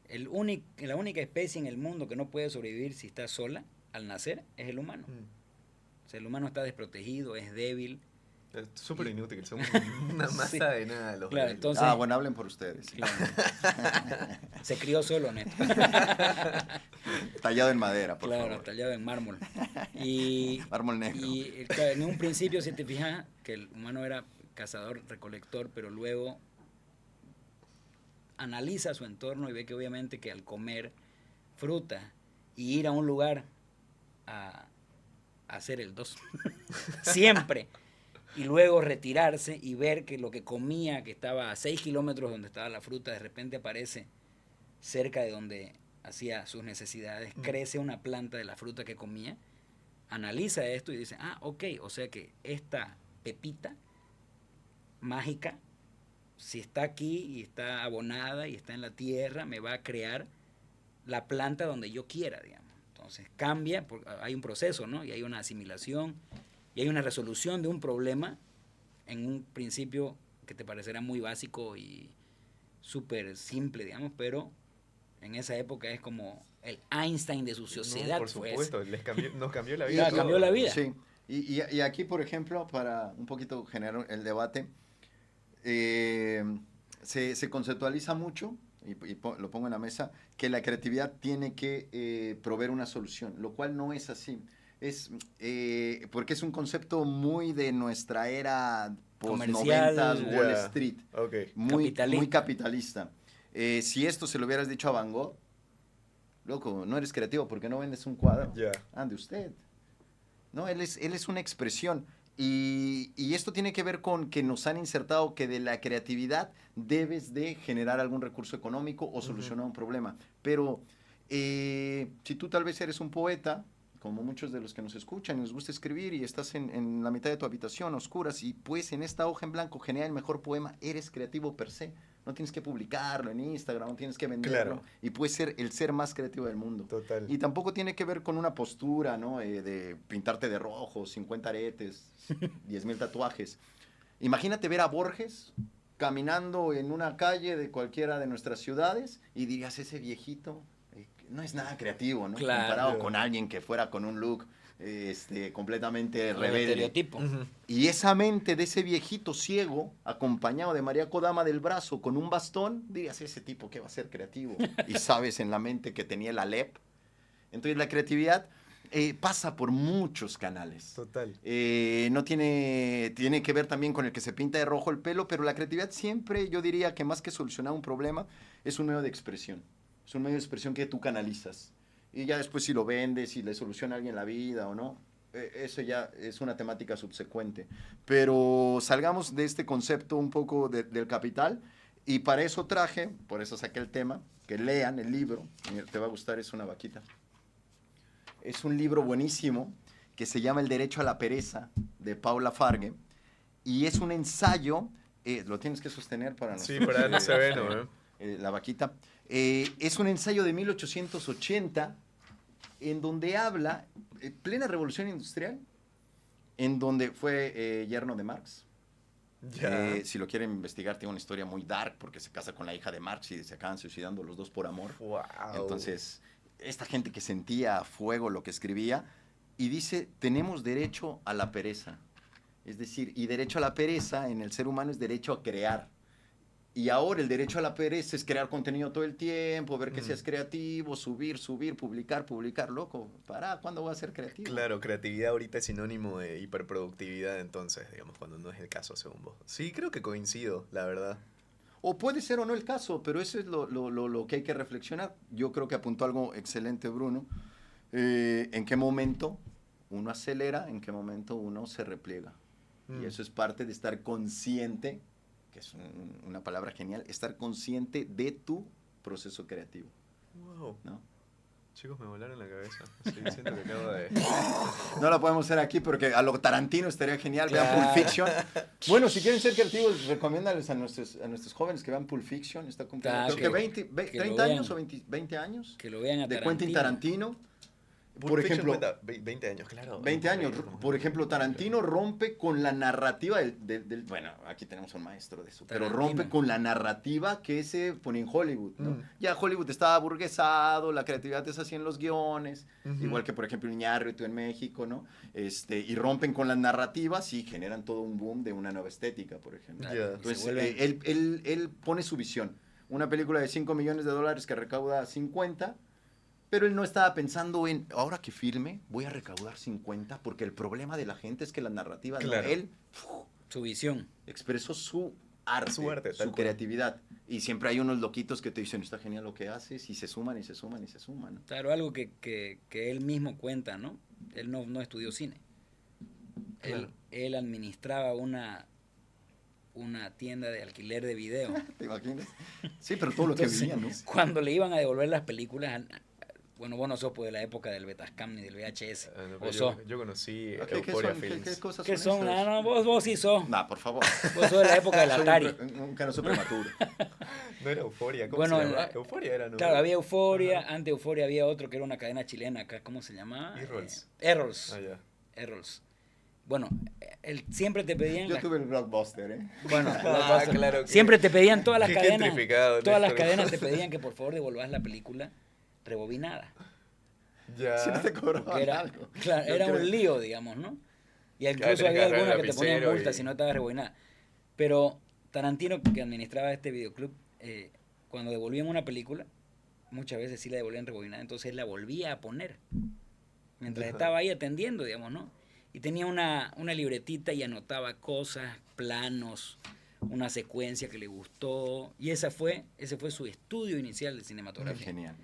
Speaker 5: La única especie en el mundo que no puede sobrevivir si está sola, al nacer, es el humano. O sea, el humano está desprotegido, es débil.
Speaker 3: Es súper inútil, somos una masa
Speaker 5: Sí.
Speaker 3: de nada los
Speaker 5: Claro,
Speaker 3: débiles.
Speaker 5: entonces,
Speaker 4: Bueno, hablen por ustedes.
Speaker 5: claro. Se crió solo, Néstor.
Speaker 4: Tallado en madera, por
Speaker 5: Claro,
Speaker 4: favor.
Speaker 5: tallado en mármol. Y,
Speaker 4: Mármol negro.
Speaker 5: y claro, en un principio, si te fijas, que el humano era cazador-recolector, pero luego analiza su entorno y ve que obviamente que al comer fruta y ir a un lugar a hacer el 2, siempre, y luego retirarse y ver que lo que comía, que estaba a 6 kilómetros donde estaba la fruta, de repente aparece cerca de donde hacía sus necesidades, crece una planta de la fruta que comía, analiza esto y dice, ok, o sea que esta pepita mágica, si está aquí y está abonada y está en la tierra, me va a crear la planta donde yo quiera, digamos. Entonces cambia, hay un proceso, ¿no? Y hay una asimilación y hay una resolución de un problema en un principio que te parecerá muy básico y súper simple, digamos, pero en esa época es como el Einstein de su sociedad.
Speaker 3: No, por
Speaker 5: pues.
Speaker 3: supuesto, nos cambió la
Speaker 5: Ya,
Speaker 3: vida. a
Speaker 5: cambió
Speaker 3: todos.
Speaker 5: la vida.
Speaker 4: Sí, y aquí, por ejemplo, para un poquito generar el debate, se conceptualiza mucho, y lo pongo en la mesa, que la creatividad tiene que proveer una solución, lo cual no es así. Porque es un concepto muy de nuestra era
Speaker 5: Comercial,
Speaker 4: post-90s Wall
Speaker 3: ya.
Speaker 4: Street,
Speaker 3: Ok.
Speaker 4: muy
Speaker 5: Capitalista.
Speaker 4: capitalista. Si esto se lo hubieras dicho a Van Gogh, loco, no eres creativo porque no vendes un cuadro.
Speaker 3: Ya.
Speaker 4: Ande usted. No, él es una expresión. Y esto tiene que ver con que nos han insertado que de la creatividad debes de generar algún recurso económico o solucionar un problema. Pero si tú tal vez eres un poeta, como muchos de los que nos escuchan, y nos gusta escribir y estás en la mitad de tu habitación, a oscuras, y pues en esta hoja en blanco genera el mejor poema, eres creativo per se. No tienes que publicarlo en Instagram, no tienes que venderlo.
Speaker 3: Claro.
Speaker 4: Y puedes ser el ser más creativo del mundo.
Speaker 3: Total.
Speaker 4: Y tampoco tiene que ver con una postura, ¿no? De pintarte de rojo, 50 aretes, 10,000 tatuajes. Imagínate ver a Borges caminando en una calle de cualquiera de nuestras ciudades y dirías, ese viejito no es nada creativo, ¿no?
Speaker 5: Claro.
Speaker 4: Comparado con alguien que fuera con un look completamente
Speaker 5: El
Speaker 4: rebelde.
Speaker 5: estereotipo.
Speaker 4: Y esa mente de ese viejito ciego, acompañado de María Kodama del brazo con un bastón, dirías, ese tipo que va a ser creativo. Y sabes en la mente que tenía el Alep. Entonces la creatividad pasa por muchos canales.
Speaker 3: Total.
Speaker 4: No tiene que ver también con el que se pinta de rojo el pelo, pero la creatividad siempre, yo diría que más que solucionar un problema, es un medio de expresión. Es un medio de expresión que tú canalizas. Y ya después si lo vendes, si le soluciona a alguien la vida o no, eso ya es una temática subsecuente. Pero salgamos de este concepto un poco del capital, y para eso traje, por eso saqué el tema, que lean el libro, te va a gustar, es una vaquita. Es un libro buenísimo que se llama El derecho a la pereza, de Paula Fargue, y es un ensayo, lo tienes que sostener para
Speaker 3: Sí, para no se ve, ¿no?
Speaker 4: La vaquita. Es un ensayo de 1880 en donde habla, plena revolución industrial, en donde fue yerno de Marx.
Speaker 3: Ya.
Speaker 4: Si lo quieren investigar, tiene una historia muy dark porque se casa con la hija de Marx y se acaban suicidando los dos por amor.
Speaker 3: Wow.
Speaker 4: Entonces, esta gente que sentía a fuego lo que escribía, y dice, tenemos derecho a la pereza. Es decir, y derecho a la pereza en el ser humano es derecho a crear. Y ahora el derecho a la pereza es crear contenido todo el tiempo, ver que seas creativo, subir, publicar, loco. ¿Cuándo voy a ser creativo?
Speaker 3: Claro, creatividad ahorita es sinónimo de hiperproductividad, entonces, digamos, cuando no es el caso, según vos. Sí, creo que coincido, la verdad.
Speaker 4: O puede ser o no el caso, pero eso es lo que hay que reflexionar. Yo creo que apuntó algo excelente, Bruno. ¿En qué momento uno acelera? ¿En qué momento uno se repliega? Y eso es parte de estar consciente, que es una palabra genial, estar consciente de tu proceso creativo.
Speaker 3: Wow.
Speaker 4: ¿No?
Speaker 3: Chicos, me volaron la cabeza. Estoy diciendo que acabo de...
Speaker 4: No la podemos hacer aquí porque a lo Tarantino estaría genial.
Speaker 3: Claro.
Speaker 4: Vean Pulp Fiction. Bueno, si quieren ser creativos, recomiéndales a nuestros jóvenes que vean Pulp Fiction. Está cumpliendo, creo que 30 años o 20 años.
Speaker 5: Que lo vean a
Speaker 4: de
Speaker 5: Tarantino.
Speaker 4: Quentin Tarantino.
Speaker 3: Pulp
Speaker 4: Por
Speaker 3: Fiction
Speaker 4: ejemplo,
Speaker 3: cuenta 20 años, claro.
Speaker 4: 20 años. Por ejemplo, Tarantino rompe con la narrativa del bueno, aquí tenemos un maestro de eso, pero
Speaker 5: Tarantino.
Speaker 4: rompe con la narrativa que se pone en Hollywood, ¿no?
Speaker 3: Mm.
Speaker 4: Ya Hollywood estaba aburguesado, la creatividad es así en los guiones,
Speaker 3: Ujú.
Speaker 4: igual que por ejemplo Iñárritu en México, ¿no? Y rompen con las narrativas y generan todo un boom de una nueva estética, por ejemplo.
Speaker 3: Ya.
Speaker 4: Entonces,
Speaker 5: Se vuelven-
Speaker 4: él pone su visión. Una película de $5 millones que recauda 50, pero él no estaba pensando en, ahora que filme, voy a recaudar 50, porque el problema de la gente es que la narrativa,
Speaker 3: Claro.
Speaker 4: él
Speaker 5: Su visión.
Speaker 4: expresó su arte,
Speaker 3: Su arte, tal
Speaker 4: su
Speaker 3: cual.
Speaker 4: creatividad. Y siempre hay unos loquitos que te dicen, está genial lo que haces, y se suman, y se suman, y se suman, ¿no?
Speaker 5: Claro, algo que él mismo cuenta, ¿no? Él no estudió cine.
Speaker 3: Claro.
Speaker 5: Él administraba una tienda de alquiler de video.
Speaker 4: ¿Te imaginas? Sí, pero todo lo que
Speaker 5: Entonces,
Speaker 4: veía, ¿no?
Speaker 5: Cuando le iban a devolver las películas, bueno, vos no sos pues de la época del Betascam ni del VHS.
Speaker 3: Ah, no,
Speaker 5: ¿O
Speaker 3: pero
Speaker 5: sos?
Speaker 3: yo conocí
Speaker 4: ¿Qué
Speaker 3: Euphoria
Speaker 4: son?
Speaker 3: Films.
Speaker 4: ¿Qué cosas
Speaker 5: ¿Qué
Speaker 4: son
Speaker 5: son?
Speaker 4: esas?
Speaker 5: No, vos sí sos.
Speaker 4: Nah, por favor.
Speaker 5: Vos sos de la época del
Speaker 4: Soy
Speaker 5: Atari.
Speaker 4: un canoso prematuro.
Speaker 3: No era Euphoria, ¿cómo
Speaker 5: Bueno,
Speaker 3: se llama? Euphoria era, ¿no?
Speaker 5: Claro, había Euphoria, antes de Euphoria había otro que era una cadena chilena acá, ¿cómo se llamaba?
Speaker 3: Errols.
Speaker 5: Errols.
Speaker 3: Ah, ya.
Speaker 5: Errols. Bueno, siempre te pedían...
Speaker 4: Yo tuve el Blockbuster, ¿eh?
Speaker 5: Bueno,
Speaker 3: Ah, claro que-
Speaker 5: siempre te pedían todas las
Speaker 3: Qué
Speaker 5: cadenas.
Speaker 3: gentrificado,
Speaker 5: Todas las
Speaker 3: Néstor.
Speaker 5: cadenas te pedían que por favor devolvas la película rebobinada.
Speaker 3: Ya.
Speaker 4: Si no te cobraban
Speaker 5: Porque era,
Speaker 4: algo.
Speaker 5: claro,
Speaker 4: Yo
Speaker 5: era
Speaker 4: creo-
Speaker 5: un lío, digamos, ¿no? Y
Speaker 3: Claro,
Speaker 5: incluso
Speaker 3: tenés que
Speaker 5: había
Speaker 3: agarrar el
Speaker 5: algunas que te ponían
Speaker 3: lapicero
Speaker 5: multa
Speaker 3: y-
Speaker 5: si no estabas rebobinada. Pero Tarantino, que administraba este videoclub, cuando devolvían una película, muchas veces sí la devolvían rebobinada, entonces él la volvía a poner. Mientras
Speaker 3: Ajá.
Speaker 5: estaba ahí atendiendo, digamos, ¿no? Y tenía una libretita y anotaba cosas, planos, una secuencia que le gustó. Y ese fue su estudio inicial de cinematografía.
Speaker 4: Genial.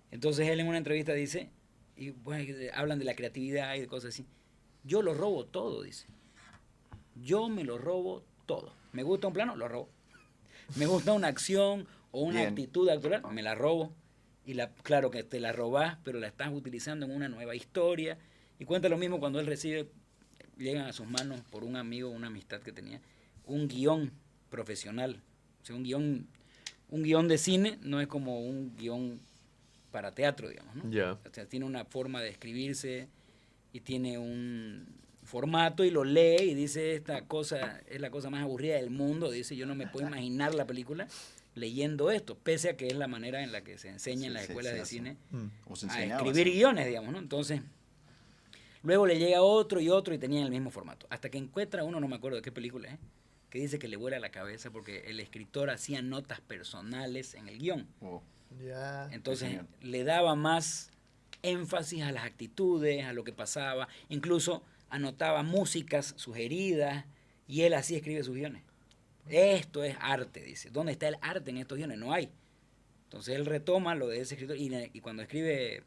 Speaker 5: Entonces él en una entrevista dice, y bueno, hablan de la creatividad y de cosas así, yo lo robo todo, dice. Yo me lo robo todo. Me gusta un plano, lo robo. Me gusta una acción o una
Speaker 4: Bien.
Speaker 5: actitud actoral, me la robo. Y claro que te la robás, pero la estás utilizando en una nueva historia. Y cuenta lo mismo cuando él recibe, llegan a sus manos por un amigo, una amistad que tenía, un guión profesional. O sea, un guión de cine no es como un guión para teatro, digamos, ¿no?
Speaker 3: Ya.
Speaker 5: O sea, tiene una forma de escribirse y tiene un formato y lo lee y dice, esta cosa es la cosa más aburrida del mundo, dice, yo no me puedo imaginar la película leyendo esto, pese a que es la manera en la que se enseña en las escuelas de cine
Speaker 4: O se
Speaker 5: a
Speaker 4: enseñaba
Speaker 5: escribir
Speaker 4: así.
Speaker 5: guiones, digamos, ¿no? Entonces, luego le llega otro y otro y tenían el mismo formato, hasta que encuentra uno, no me acuerdo de qué película es, que dice que le vuela la cabeza porque el escritor hacía notas personales en el guión.
Speaker 4: Oh,
Speaker 3: Ya.
Speaker 5: Entonces
Speaker 4: señor.
Speaker 5: le daba más énfasis a las actitudes, a lo que pasaba, incluso anotaba músicas sugeridas y él así escribe sus guiones. Esto es arte, dice. ¿Dónde está el arte en estos guiones? No hay. Entonces él retoma lo de ese escritor y cuando escribe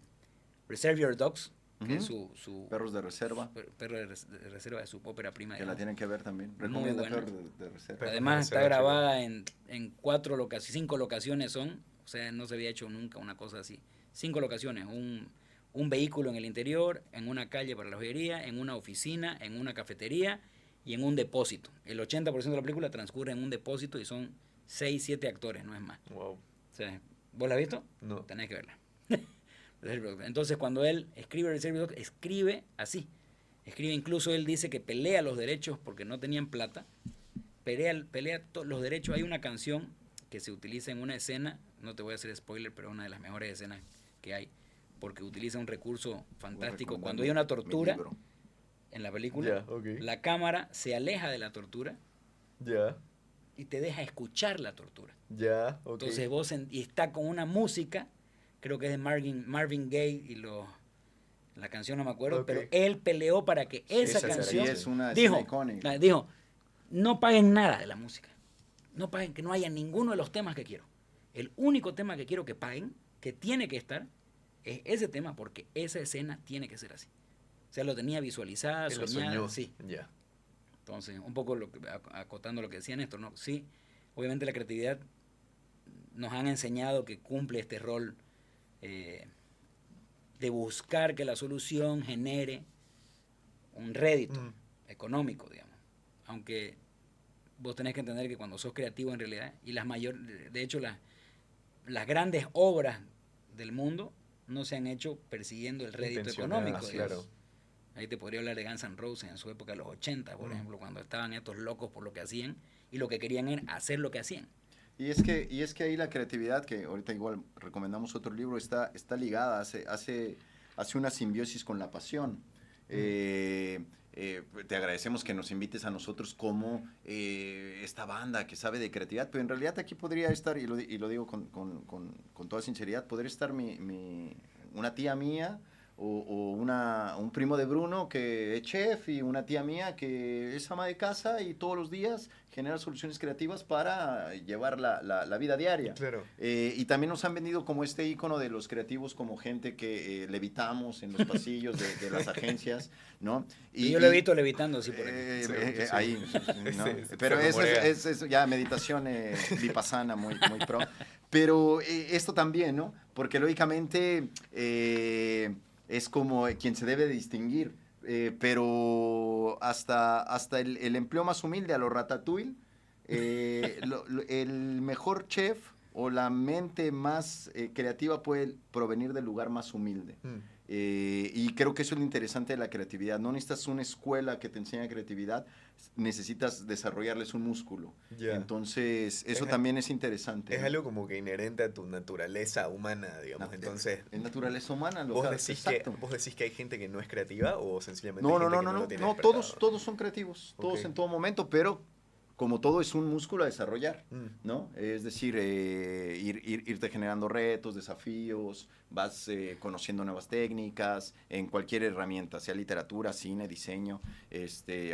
Speaker 5: Reserve Your Dogs, que es su
Speaker 4: Perros de reserva,
Speaker 5: perro de reserva de su ópera prima.
Speaker 4: que la tienen que ver también.
Speaker 5: Muy
Speaker 4: Recomienda
Speaker 5: buena.
Speaker 4: Perros de reserva.
Speaker 5: Además está
Speaker 3: Reserva,
Speaker 5: grabada en 5 locaciones son, o sea, no se había hecho nunca una cosa así. 5 locaciones, un vehículo en el interior, en una calle para la joyería, en una oficina, en una cafetería y en un depósito. El 80% de la película transcurre en un depósito y son 6, 7 actores, no es más.
Speaker 3: Wow.
Speaker 5: O sea, ¿vos la has visto?
Speaker 3: No.
Speaker 5: Tenés que verla. Entonces cuando él escribe Reserve Dogs, escribe así. Escribe, incluso él dice que pelea los derechos porque no tenían plata. Pelea los derechos. Hay una canción que se utiliza en una escena, no te voy a hacer spoiler, pero es una de las mejores escenas que hay, porque utiliza un recurso fantástico. Cuando hay una tortura en la película,
Speaker 3: Ya, ok.
Speaker 5: la cámara se aleja de la tortura
Speaker 3: Ya,
Speaker 5: y te deja escuchar la tortura.
Speaker 3: ya, ok.
Speaker 5: Entonces y está con una música, creo que es de Marvin Gaye y la canción no me acuerdo,
Speaker 3: Ok.
Speaker 5: pero él peleó para que esa
Speaker 3: Esa
Speaker 5: canción
Speaker 4: Sí, es una
Speaker 5: dijo,
Speaker 4: escena icónica.
Speaker 5: dijo, no paguen nada de la música, no paguen, que no haya ninguno de los temas que quiero. El único tema que quiero que paguen, que tiene que estar, es ese tema porque esa escena tiene que ser así. O sea, lo tenía visualizada,
Speaker 3: Él lo
Speaker 5: soñada,
Speaker 3: soñó.
Speaker 5: sí.
Speaker 3: Ya.
Speaker 5: Entonces, un poco acotando lo que decía Néstor, ¿no? Sí, obviamente la creatividad nos han enseñado que cumple este rol de buscar que la solución genere un rédito económico, digamos. Aunque vos tenés que entender que cuando sos creativo en realidad, y de hecho las grandes obras del mundo no se han hecho persiguiendo el rédito
Speaker 3: Intencionadas,
Speaker 5: económico.
Speaker 3: claro.
Speaker 5: digamos. Ahí te podría hablar de Guns N' Roses en su época de los 80, por ejemplo, cuando estaban estos locos por lo que hacían y lo que querían era hacer lo que hacían.
Speaker 4: Y es que ahí la creatividad, que ahorita igual recomendamos otro libro, está ligada, hace una simbiosis con la pasión. Te agradecemos que nos invites a nosotros como esta banda que sabe de creatividad, pero en realidad aquí podría estar, y lo digo con toda sinceridad, podría estar una tía mía o un primo de Bruno que es chef y una tía mía que es ama de casa y todos los días genera soluciones creativas para llevar la vida diaria.
Speaker 3: Claro.
Speaker 4: Y también nos han vendido como este ícono de los creativos como gente que levitamos en los pasillos de las agencias, ¿no?
Speaker 5: Y yo lo he visto levitando así por aquí.
Speaker 3: Sí.
Speaker 4: Ahí, ¿no?
Speaker 3: Sí,
Speaker 4: Pero
Speaker 3: se
Speaker 4: eso
Speaker 3: rumorea.
Speaker 4: es ya meditación vipassana muy pro. Pero esto también, ¿no? Porque lógicamente es como quien se debe distinguir. Pero hasta el empleo más humilde, a lo ratatouille, el mejor chef o la mente más creativa puede provenir del lugar más humilde. Y creo que eso es lo interesante de la creatividad. No necesitas una escuela que te enseñe creatividad, necesitas desarrollarles un músculo.
Speaker 3: Ya.
Speaker 4: Entonces, eso también es interesante.
Speaker 3: Es
Speaker 4: ¿no?
Speaker 3: algo como que inherente a tu naturaleza humana, digamos. Entonces,
Speaker 4: Es naturaleza humana.
Speaker 3: ¿vos decís que hay gente que no es creativa o sencillamente
Speaker 4: No,
Speaker 3: hay gente que
Speaker 4: no,
Speaker 3: lo tiene
Speaker 4: no,
Speaker 3: despertado?
Speaker 4: todos son creativos, todos
Speaker 3: Ok.
Speaker 4: en todo momento, pero como todo es un músculo a desarrollar,
Speaker 3: Mm.
Speaker 4: ¿no? Es decir, irte generando retos, desafíos, vas conociendo nuevas técnicas en cualquier herramienta, sea literatura, cine, diseño,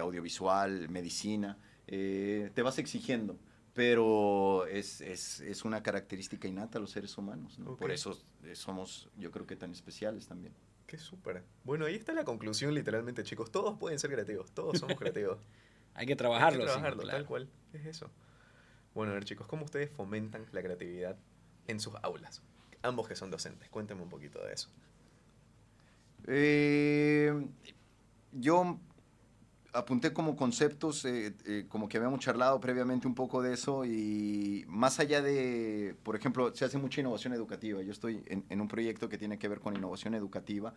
Speaker 4: audiovisual, medicina, te vas exigiendo. Pero es una característica innata a los seres humanos, ¿no?
Speaker 3: Ok.
Speaker 4: Por eso somos, yo creo que tan especiales también.
Speaker 3: Qué súper. Bueno, ahí está la conclusión literalmente, chicos. Todos pueden ser creativos, todos somos creativos.
Speaker 5: Hay que trabajarlo.
Speaker 3: Hay que
Speaker 5: sí,
Speaker 3: trabajarlo,
Speaker 5: claro.
Speaker 3: tal cual. Es eso. Bueno, a ver, chicos, ¿cómo ustedes fomentan la creatividad en sus aulas? Ambos que son docentes, cuéntenme un poquito de eso.
Speaker 4: Yo apunté como conceptos, como que habíamos charlado previamente un poco de eso y más allá de, por ejemplo, se hace mucha innovación educativa. Yo estoy en un proyecto que tiene que ver con innovación educativa,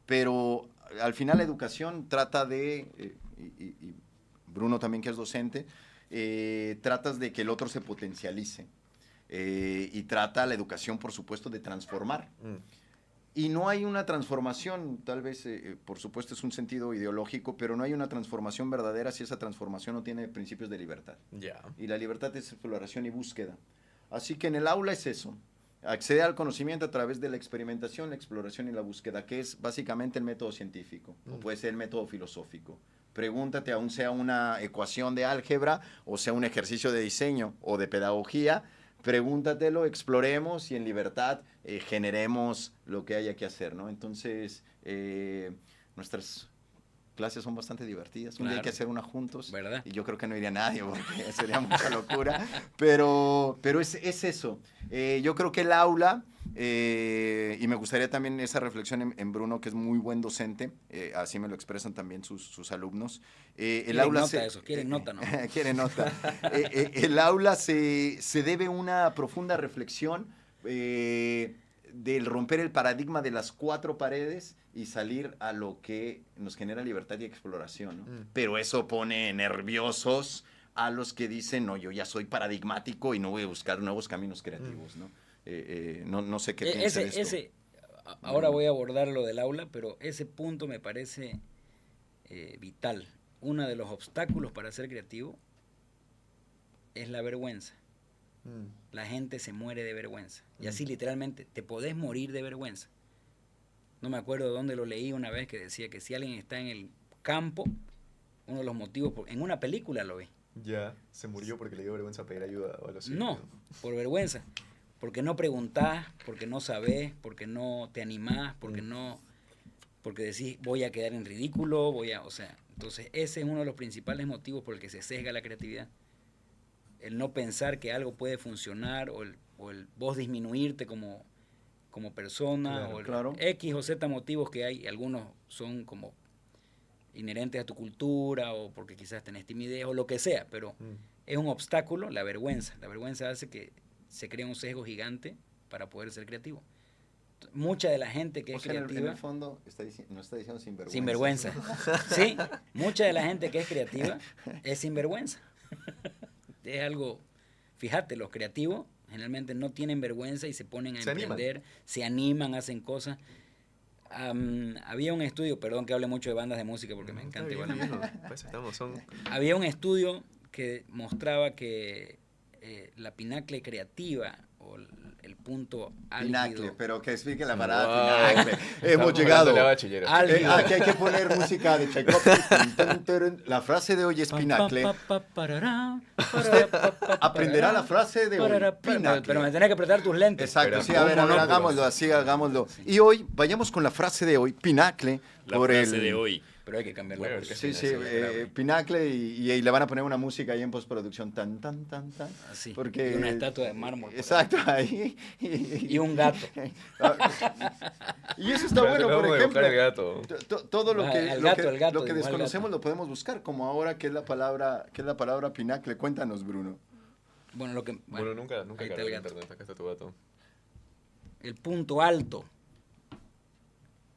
Speaker 4: pero al final la educación trata de, y Bruno también que es docente, tratas de que el otro se potencialice y trata la educación, por supuesto, de transformar. Y no hay una transformación, tal vez, por supuesto, es un sentido ideológico, pero no hay una transformación verdadera si esa transformación no tiene principios de libertad.
Speaker 3: Ya.
Speaker 4: Y la libertad es exploración y búsqueda. Así que en el aula es eso. accede al conocimiento a través de la experimentación, la exploración y la búsqueda, que es básicamente el método científico, o puede ser el método filosófico. Pregúntate, aun sea una ecuación de álgebra, o sea un ejercicio de diseño o de pedagogía, pregúntatelo, exploremos y en libertad generemos lo que haya que hacer, ¿no? Entonces, nuestras clases son bastante divertidas. Un día hay que hacer una juntos.
Speaker 5: ¿Verdad?
Speaker 4: Y yo creo que no iría nadie porque sería mucha locura. Pero es eso. Yo creo que el aula, y me gustaría también esa reflexión en Bruno, que es muy buen docente, así me lo expresan también sus alumnos. El aula
Speaker 5: quieren nota, ¿no?
Speaker 4: Quieren nota. El aula se debe una profunda reflexión del romper el paradigma de las 4 paredes y salir a lo que nos genera libertad y exploración, ¿no? Pero eso pone nerviosos a los que dicen, no, yo ya soy paradigmático y no voy a buscar nuevos caminos creativos, ¿no? No sé qué piensa de esto.
Speaker 5: Ahora voy a abordar lo del aula, pero ese punto me parece vital. Uno de los obstáculos para ser creativo es la vergüenza. La gente se muere de vergüenza. Y así literalmente, te podés morir de vergüenza. No me acuerdo dónde lo leí una vez que decía que si alguien está en el campo, uno de los motivos, en una película lo vi.
Speaker 3: Ya, se murió porque le dio vergüenza pedir ayuda o algo así.
Speaker 5: No, por vergüenza. Porque no preguntás, porque no sabés, porque no te animás, porque decís voy a quedar en ridículo, entonces ese es uno de los principales motivos por el que se sesga la creatividad. El no pensar que algo puede funcionar o el vos disminuirte como persona,
Speaker 4: claro.
Speaker 5: X o Z motivos que hay, algunos son como inherentes a tu cultura o porque quizás tenés timidez o lo que sea, pero es un obstáculo la vergüenza. La vergüenza hace que se crea un sesgo gigante para poder ser creativo. Mucha de la gente que es creativa...
Speaker 4: En el fondo no está diciendo sinvergüenza.
Speaker 5: Sinvergüenza. Sí, mucha de la gente que es creativa es sinvergüenza. Es algo... Fíjate, los creativos generalmente no tienen vergüenza y se ponen a emprender, se animan, hacen cosas. Había un estudio, perdón que hable mucho de bandas de música porque me encanta igual. Había un estudio que mostraba que la pinacle creativa o el punto álgido.
Speaker 4: Pinacle, pero que explique la parada pinacle. Hemos llegado. Aquí hay que poner música de Tchaikovsky. La frase de hoy es pinacle. Usted aprenderá la frase de hoy. Pinacle.
Speaker 5: Pero me tenés que apretar tus lentes.
Speaker 4: Exacto, sí, a ver, hagámoslo así, hagámoslo. Sí. Y hoy, vayamos con la frase de hoy, pinacle.
Speaker 6: La frase de hoy.
Speaker 5: Pero hay que cambiarla.
Speaker 3: Bueno,
Speaker 4: sí, pinacle y le van a poner una música ahí en postproducción. Tan.
Speaker 5: Así.
Speaker 4: Porque,
Speaker 5: y una estatua de mármol.
Speaker 4: Exacto, ahí.
Speaker 5: Y un gato.
Speaker 4: Y eso está bueno, por ejemplo.
Speaker 3: El gato.
Speaker 4: Todo lo que
Speaker 5: el
Speaker 4: desconocemos lo podemos buscar, como ahora que es la palabra pinacle. Cuéntanos, Bruno.
Speaker 5: Bueno,
Speaker 3: nunca cargué el internet. Acá está tu gato.
Speaker 5: El punto alto.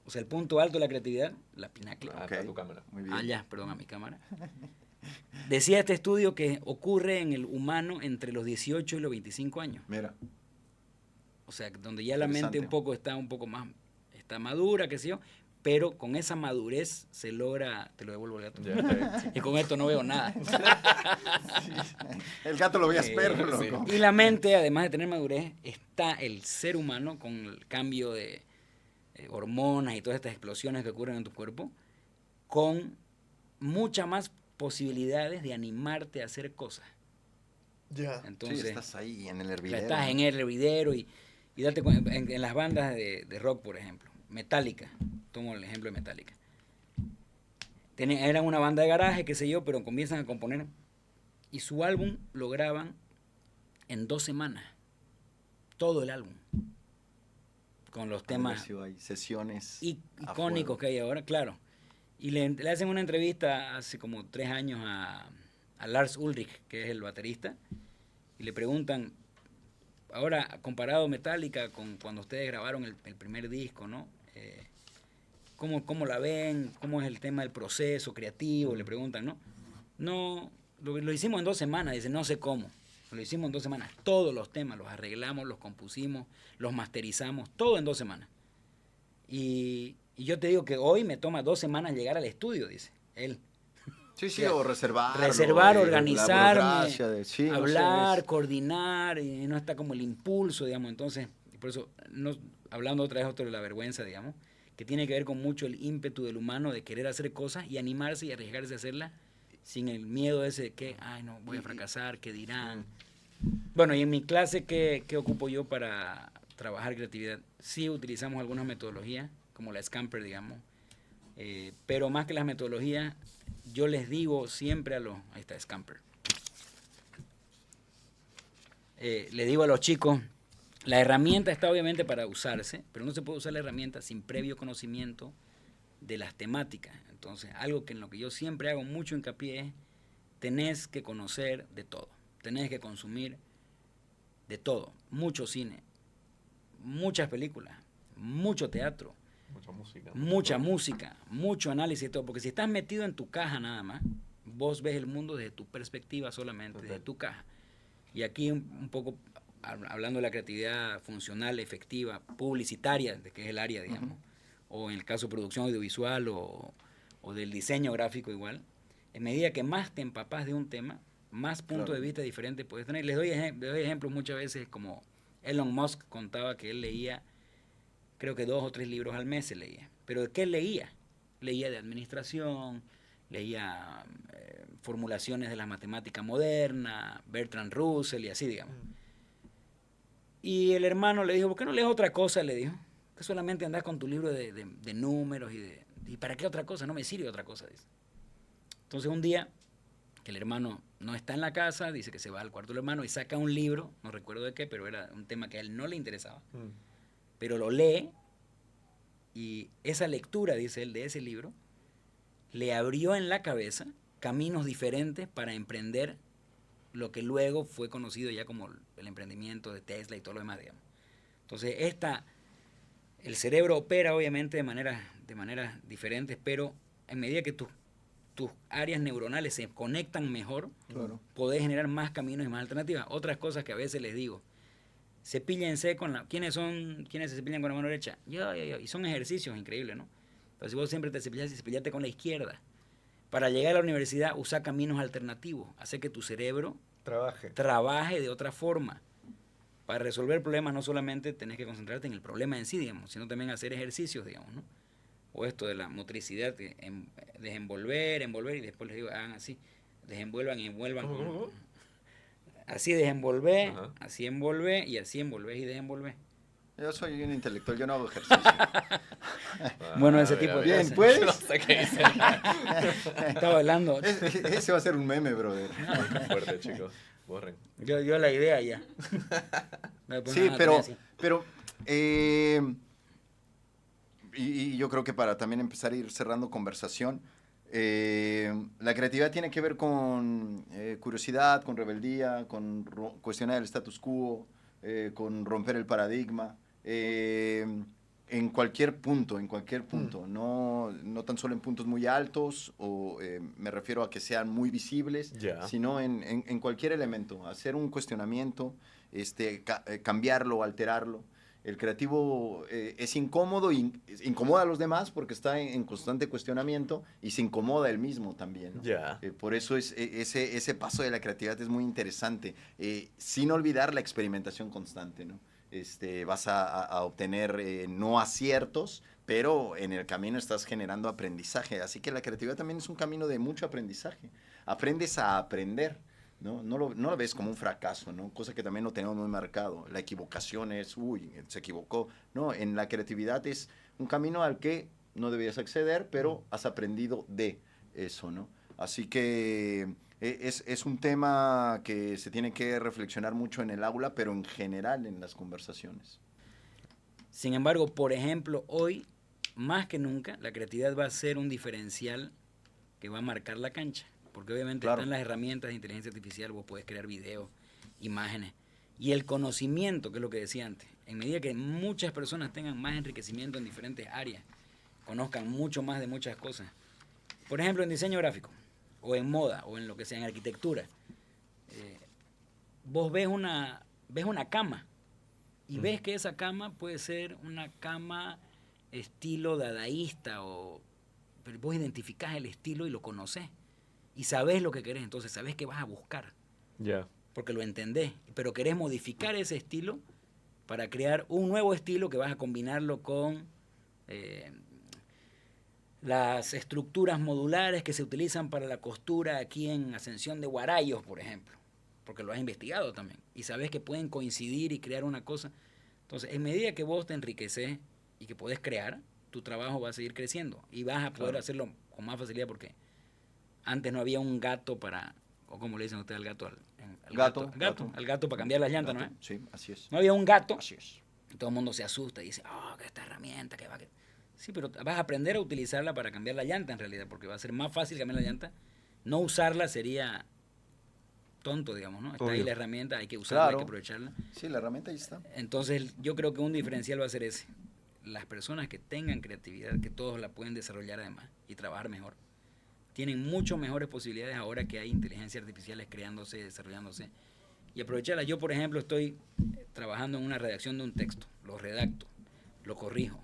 Speaker 5: O sea, el punto alto de la creatividad, la pinacle.
Speaker 3: Está tu cámara.
Speaker 4: Muy bien.
Speaker 5: Ya, perdón, a mi cámara. Decía este estudio que ocurre en el humano entre los 18 y los 25 años.
Speaker 4: Mira.
Speaker 5: O sea, donde ya la mente está un poco más, está madura, qué sé yo, pero con esa madurez se logra, te lo devuelvo el gato.
Speaker 3: Ya,
Speaker 5: y con esto no veo nada.
Speaker 4: Sí. El gato lo veías perro, loco.
Speaker 5: Y la mente, además de tener madurez, está el ser humano con el cambio de hormonas y todas estas explosiones que ocurren en tu cuerpo, con muchas más posibilidades de animarte a hacer cosas.
Speaker 3: Ya.
Speaker 5: Entonces,
Speaker 4: sí, estás ahí en el hervidero.
Speaker 5: Estás en el hervidero y date cuenta, en las bandas de rock, por ejemplo, Metallica, tomo el ejemplo de Metallica. Eran una banda de garaje, qué sé yo, pero comienzan a componer y su álbum lo graban en 2 semanas. Todo el álbum. Con los temas
Speaker 4: hay sesiones
Speaker 5: icónicos que hay ahora, claro. Y le hacen una entrevista hace como 3 años a Lars Ulrich, que es el baterista, y le preguntan, ahora comparado Metallica con cuando ustedes grabaron el primer disco, ¿no? ¿Cómo la ven? ¿Cómo es el tema del proceso creativo? Le preguntan, ¿no? No, lo hicimos en 2 semanas, dice, no sé cómo. Lo hicimos en 2 semanas. Todos los temas los arreglamos, los compusimos, los masterizamos, todo en 2 semanas. Y yo te digo que hoy me toma 2 semanas llegar al estudio, dice él.
Speaker 4: Sí, o reservar.
Speaker 5: Reservar, organizarme,
Speaker 4: Sí,
Speaker 5: hablar, coordinar, y no está como el impulso, digamos. Entonces, Por eso, hablando otra vez de la vergüenza, digamos, que tiene que ver con mucho el ímpetu del humano de querer hacer cosas y animarse y arriesgarse a hacerlas sin el miedo ese de que, ay, no, voy a fracasar, ¿qué dirán? Bueno, y en mi clase, ¿qué ocupo yo para trabajar creatividad? Sí utilizamos algunas metodologías, como la Scamper, digamos, pero más que las metodologías, yo les digo siempre ahí está Scamper. Le digo a los chicos, la herramienta está obviamente para usarse, pero no se puede usar la herramienta sin previo conocimiento de las temáticas. Entonces, algo que en lo que yo siempre hago mucho hincapié es, tenés que conocer de todo, tenés que consumir de todo, mucho cine, muchas películas, mucho teatro, mucha música, mucho análisis de todo, porque si estás metido en tu caja nada más, vos ves el mundo desde tu perspectiva solamente, desde tu caja. Y aquí un poco hablando de la creatividad funcional, efectiva, publicitaria, de que es el área, digamos, o en el caso de producción audiovisual o del diseño gráfico igual, en medida que más te empapas de un tema, más puntos de vista diferentes puedes tener. Les doy ejemplos muchas veces, como Elon Musk contaba que él leía, creo que 2 o 3 libros al mes se leía. ¿Pero de qué leía? Leía de administración, leía formulaciones de la matemática moderna, Bertrand Russell y así, digamos. Y el hermano le dijo, ¿por qué no lees otra cosa? Le dijo, que solamente andás con tu libro de números ¿y para qué otra cosa? No me sirve otra cosa, dice. Entonces un día, que el hermano no está en la casa, dice que se va al cuarto del hermano y saca un libro, no recuerdo de qué, pero era un tema que a él no le interesaba, pero lo lee, y esa lectura, dice él, de ese libro, le abrió en la cabeza caminos diferentes para emprender lo que luego fue conocido ya como el emprendimiento de Tesla y todo lo demás, digamos. Entonces, el cerebro opera obviamente de maneras diferentes, pero en medida que tus áreas neuronales se conectan mejor, podés generar más caminos y más alternativas. Otras cosas que a veces les digo, cepíllense ¿quiénes se cepillan con la mano derecha? Yo, y son ejercicios increíbles, ¿no? Pero si vos siempre te cepillas, cepillate con la izquierda. Para llegar a la universidad, usa caminos alternativos, hacer que tu cerebro trabaje de otra forma. Para resolver problemas no solamente tenés que concentrarte en el problema en sí, digamos, sino también hacer ejercicios, digamos, ¿no? O esto de la motricidad, desenvolver, envolver, y después les digo, hagan así, envuelvan. Así desenvolver, así envolver, y así envolver y desenvolver.
Speaker 4: Yo soy un intelectual, yo no hago ejercicio.
Speaker 5: Bueno, ese tipo de
Speaker 4: Bien,
Speaker 5: cosas.
Speaker 4: pues.
Speaker 3: No sé qué dice.
Speaker 5: Estaba hablando.
Speaker 4: Ese va a ser un meme, brother.
Speaker 3: Qué fuerte, chicos. Borren.
Speaker 5: Yo la idea ya.
Speaker 4: Sí, pero y yo creo que para también empezar a ir cerrando conversación, la creatividad tiene que ver con curiosidad, con rebeldía, con cuestionar el status quo, con romper el paradigma, en cualquier punto, no tan solo en puntos muy altos, o me refiero a que sean muy visibles, sino en cualquier elemento, hacer un cuestionamiento, cambiarlo, alterarlo. El creativo es incómodo, incomoda a los demás porque está en constante cuestionamiento y se incomoda él mismo también, ¿no? Por eso ese paso de la creatividad es muy interesante, sin olvidar la experimentación constante, ¿no? Vas a obtener no aciertos, pero en el camino estás generando aprendizaje. Así que la creatividad también es un camino de mucho aprendizaje. Aprendes a aprender. No lo ves como un fracaso, ¿no? Cosa que también lo tenemos muy marcado. La equivocación es, se equivocó. No, en la creatividad es un camino al que no debías acceder, pero has aprendido de eso, ¿no? Así que es un tema que se tiene que reflexionar mucho en el aula, pero en general en las conversaciones.
Speaker 5: Sin embargo, por ejemplo, hoy, más que nunca, la creatividad va a ser un diferencial que va a marcar la cancha. Porque obviamente están las herramientas de inteligencia artificial, vos podés crear videos, imágenes. Y el conocimiento, que es lo que decía antes, en medida que muchas personas tengan más enriquecimiento en diferentes áreas, conozcan mucho más de muchas cosas. Por ejemplo, en diseño gráfico, o en moda, o en lo que sea, en arquitectura. Vos ves una cama, y ves que esa cama puede ser una cama estilo dadaísta, pero vos identificás el estilo y lo conocés. Y sabés lo que querés, entonces sabés que vas a buscar. Porque lo entendés. Pero querés modificar ese estilo para crear un nuevo estilo que vas a combinarlo con las estructuras modulares que se utilizan para la costura aquí en Ascensión de Guarayos, por ejemplo, porque lo has investigado también, y sabes que pueden coincidir y crear una cosa. Entonces, en medida que vos te enriqueces y que podés crear, tu trabajo va a seguir creciendo y vas a poder hacerlo con más facilidad, porque antes no había un gato para, o como le dicen ustedes al gato, al gato para cambiar las llantas, ¿no es?
Speaker 4: Sí, así es.
Speaker 5: No había un gato.
Speaker 4: Así es.
Speaker 5: Y todo el mundo se asusta y dice, oh, que esta herramienta, que va a... Sí, pero vas a aprender a utilizarla para cambiar la llanta en realidad, porque va a ser más fácil cambiar la llanta. No usarla sería tonto, digamos, ¿no? Está ahí la herramienta, hay que usarla, hay que aprovecharla.
Speaker 4: Sí, la herramienta ahí está.
Speaker 5: Entonces, yo creo que un diferencial va a ser ese. Las personas que tengan creatividad, que todos la pueden desarrollar además y trabajar mejor, tienen mucho mejores posibilidades ahora que hay inteligencias artificiales creándose, desarrollándose, y aprovecharlas. Yo, por ejemplo, estoy trabajando en una redacción de un texto, lo redacto, lo corrijo,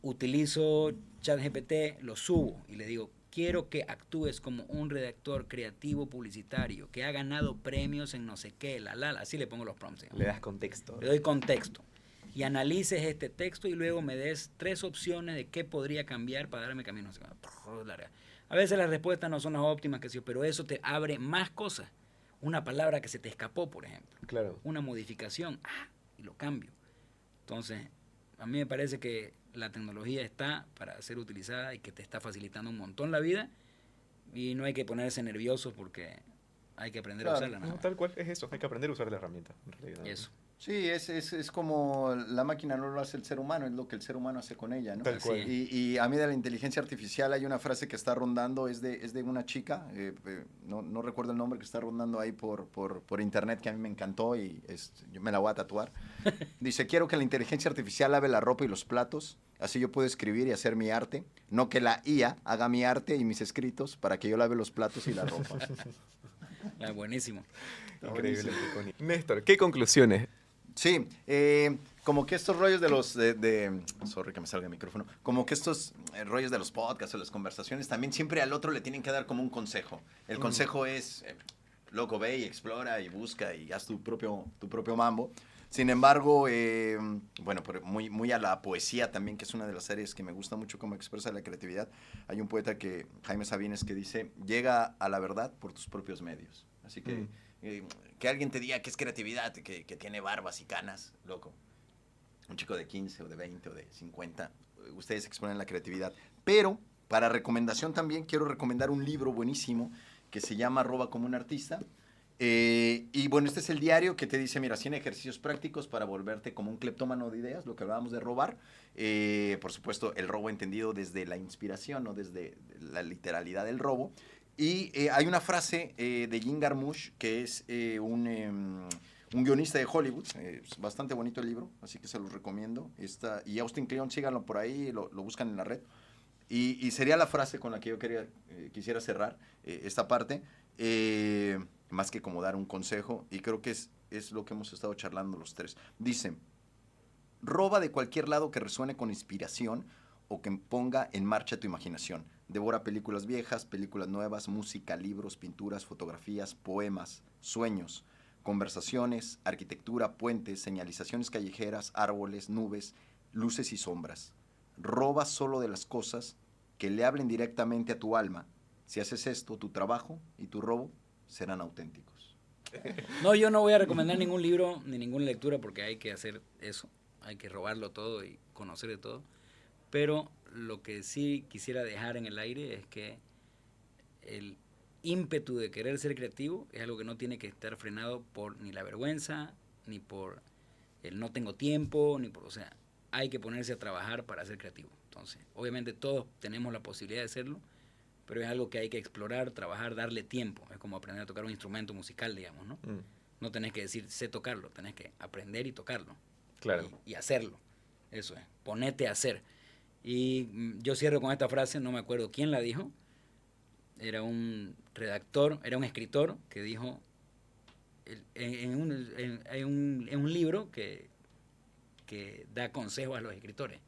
Speaker 5: utilizo ChatGPT, lo subo y le digo, quiero que actúes como un redactor creativo publicitario que ha ganado premios en no sé qué, así le pongo los prompts. Digamos.
Speaker 3: Le das contexto.
Speaker 5: Le doy contexto. Y analices este texto y luego me des 3 opciones de qué podría cambiar para darme camino. A veces las respuestas no son las óptimas, pero eso te abre más cosas. Una palabra que se te escapó, por ejemplo.
Speaker 3: Claro.
Speaker 5: Una modificación. Y lo cambio. Entonces, a mí me parece que la tecnología está para ser utilizada y que te está facilitando un montón la vida. Y no hay que ponerse nerviosos porque hay que aprender a usarla.
Speaker 3: No, tal cual, es eso. Hay que aprender a usar la herramienta, en realidad.
Speaker 5: Eso.
Speaker 4: Sí, es como la máquina no lo hace el ser humano, es lo que el ser humano hace con ella, ¿no?
Speaker 3: Tal cual.
Speaker 4: Y a mí de la inteligencia artificial hay una frase que está rondando, es de una chica, no recuerdo el nombre, que está rondando ahí por internet, que a mí me encantó y yo me la voy a tatuar. Dice, quiero que la inteligencia artificial lave la ropa y los platos, así yo puedo escribir y hacer mi arte, no que la IA haga mi arte y mis escritos para que yo lave los platos y la ropa.
Speaker 5: Buenísimo.
Speaker 3: Increíble. Néstor, ¿qué conclusiones?
Speaker 4: Sí, como que estos rollos de los, sorry que me salga el micrófono, como que estos rollos de los podcasts o las conversaciones, también siempre al otro le tienen que dar como un consejo. El consejo es, loco, ve y explora y busca y haz tu propio mambo. Sin embargo, bueno, muy a la poesía también, que es una de las áreas que me gusta mucho cómo expresa la creatividad. Hay un poeta, Jaime Sabines, que dice, llega a la verdad por tus propios medios. Así que... que alguien te diga que es creatividad, que tiene barbas y canas, loco. Un chico de 15 o de 20 o de 50, ustedes exponen la creatividad. Pero, para recomendación también, quiero recomendar un libro buenísimo que se llama Roba como un artista. Y bueno, este es el diario que te dice, mira, 100 ejercicios prácticos para volverte como un cleptómano de ideas, lo que hablábamos de robar. Por supuesto, el robo entendido desde la inspiración, no desde la literalidad del robo. Y hay una frase de Jim Jarmusch, que es un guionista de Hollywood. Es bastante bonito el libro, así que se los recomiendo. Y Austin Kleon, síganlo por ahí, lo buscan en la red. Y sería la frase con la que yo quisiera cerrar esta parte, más que como dar un consejo, y creo que es lo que hemos estado charlando los tres. Dice, roba de cualquier lado que resuene con inspiración o que ponga en marcha tu imaginación. Devora películas viejas, películas nuevas, música, libros, pinturas, fotografías, poemas, sueños, conversaciones, arquitectura, puentes, señalizaciones callejeras, árboles, nubes, luces y sombras. Roba solo de las cosas que le hablen directamente a tu alma. Si haces esto, tu trabajo y tu robo serán auténticos.
Speaker 5: No, yo no voy a recomendar ningún libro ni ninguna lectura porque hay que hacer eso. Hay que robarlo todo y conocer de todo. Pero lo que sí quisiera dejar en el aire es que el ímpetu de querer ser creativo es algo que no tiene que estar frenado por ni la vergüenza, ni por el no tengo tiempo, o sea, hay que ponerse a trabajar para ser creativo. Entonces, obviamente todos tenemos la posibilidad de hacerlo, pero es algo que hay que explorar, trabajar, darle tiempo. Es como aprender a tocar un instrumento musical, digamos, ¿no? No tenés que decir sé tocarlo, tenés que aprender y tocarlo.
Speaker 3: Claro.
Speaker 5: Y hacerlo. Eso es, ponete a hacer. Y yo cierro con esta frase, no me acuerdo quién la dijo. Era un redactor, era un escritor que dijo en un libro que da consejos a los escritores.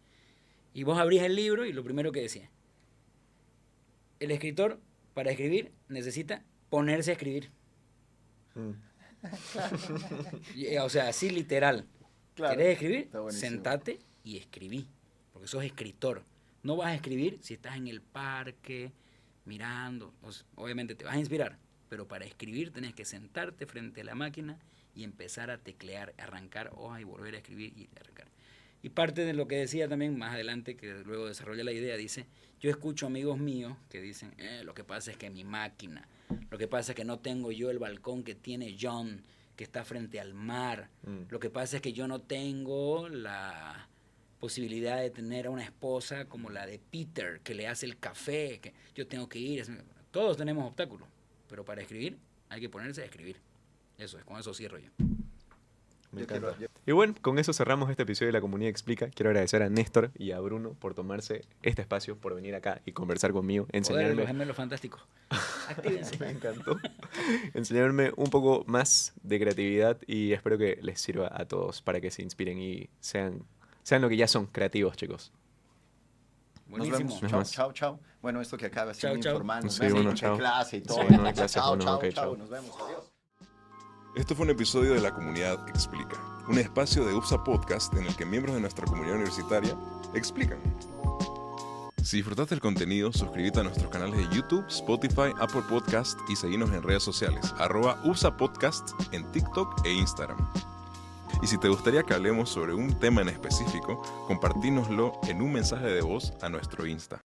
Speaker 5: Y vos abrís el libro y lo primero que decía, el escritor para escribir necesita ponerse a escribir. O sea, así literal.
Speaker 4: Claro,
Speaker 5: ¿Querés escribir?
Speaker 4: está buenísimo.
Speaker 5: Sentate y escribí, porque sos escritor. No vas a escribir si estás en el parque, mirando. Obviamente te vas a inspirar, pero para escribir tenés que sentarte frente a la máquina y empezar a teclear, arrancar hojas y volver a escribir y arrancar. Y parte de lo que decía también más adelante, que luego desarrolla la idea, dice, yo escucho amigos míos que dicen, lo que pasa es que mi máquina, lo que pasa es que no tengo yo el balcón que tiene John, que está frente al mar, lo que pasa es que yo no tengo la posibilidad de tener a una esposa como la de Peter, que le hace el café, que yo tengo que ir. Todos tenemos obstáculos, pero para escribir hay que ponerse a escribir. Eso es, con eso cierro yo.
Speaker 3: Me encanta. Y bueno, con eso cerramos este episodio de La Comunidad Explica. Quiero agradecer a Néstor y a Bruno por tomarse este espacio, por venir acá y conversar conmigo,
Speaker 5: Poder,
Speaker 3: enseñarme.
Speaker 5: los gemelos fantásticos. Actívense.
Speaker 3: Me encantó. Enseñarme un poco más de creatividad y espero que les sirva a todos para que se inspiren y sean lo que ya son, creativos, chicos.
Speaker 5: Buenísimo.
Speaker 4: Nos vemos. Chao, chao. Bueno, esto que acaba de ser muy
Speaker 5: Chao.
Speaker 4: informal. Nos
Speaker 3: Sí,
Speaker 4: vemos
Speaker 3: bueno,
Speaker 4: en
Speaker 3: chao.
Speaker 4: clase y todo.
Speaker 3: Sí, no hay clase,
Speaker 4: Chao,
Speaker 3: bueno,
Speaker 4: chao,
Speaker 3: ok,
Speaker 4: chao.
Speaker 3: chao.
Speaker 4: Nos vemos. Adiós.
Speaker 1: Esto fue un episodio de La Comunidad Explica, un espacio de UPSA Podcast en el que miembros de nuestra comunidad universitaria explican. Si disfrutaste el contenido, suscríbete a nuestros canales de YouTube, Spotify, Apple Podcast y seguinos en redes sociales, @UPSA Podcast en TikTok e Instagram. Y si te gustaría que hablemos sobre un tema en específico, compartínoslo en un mensaje de voz a nuestro Insta.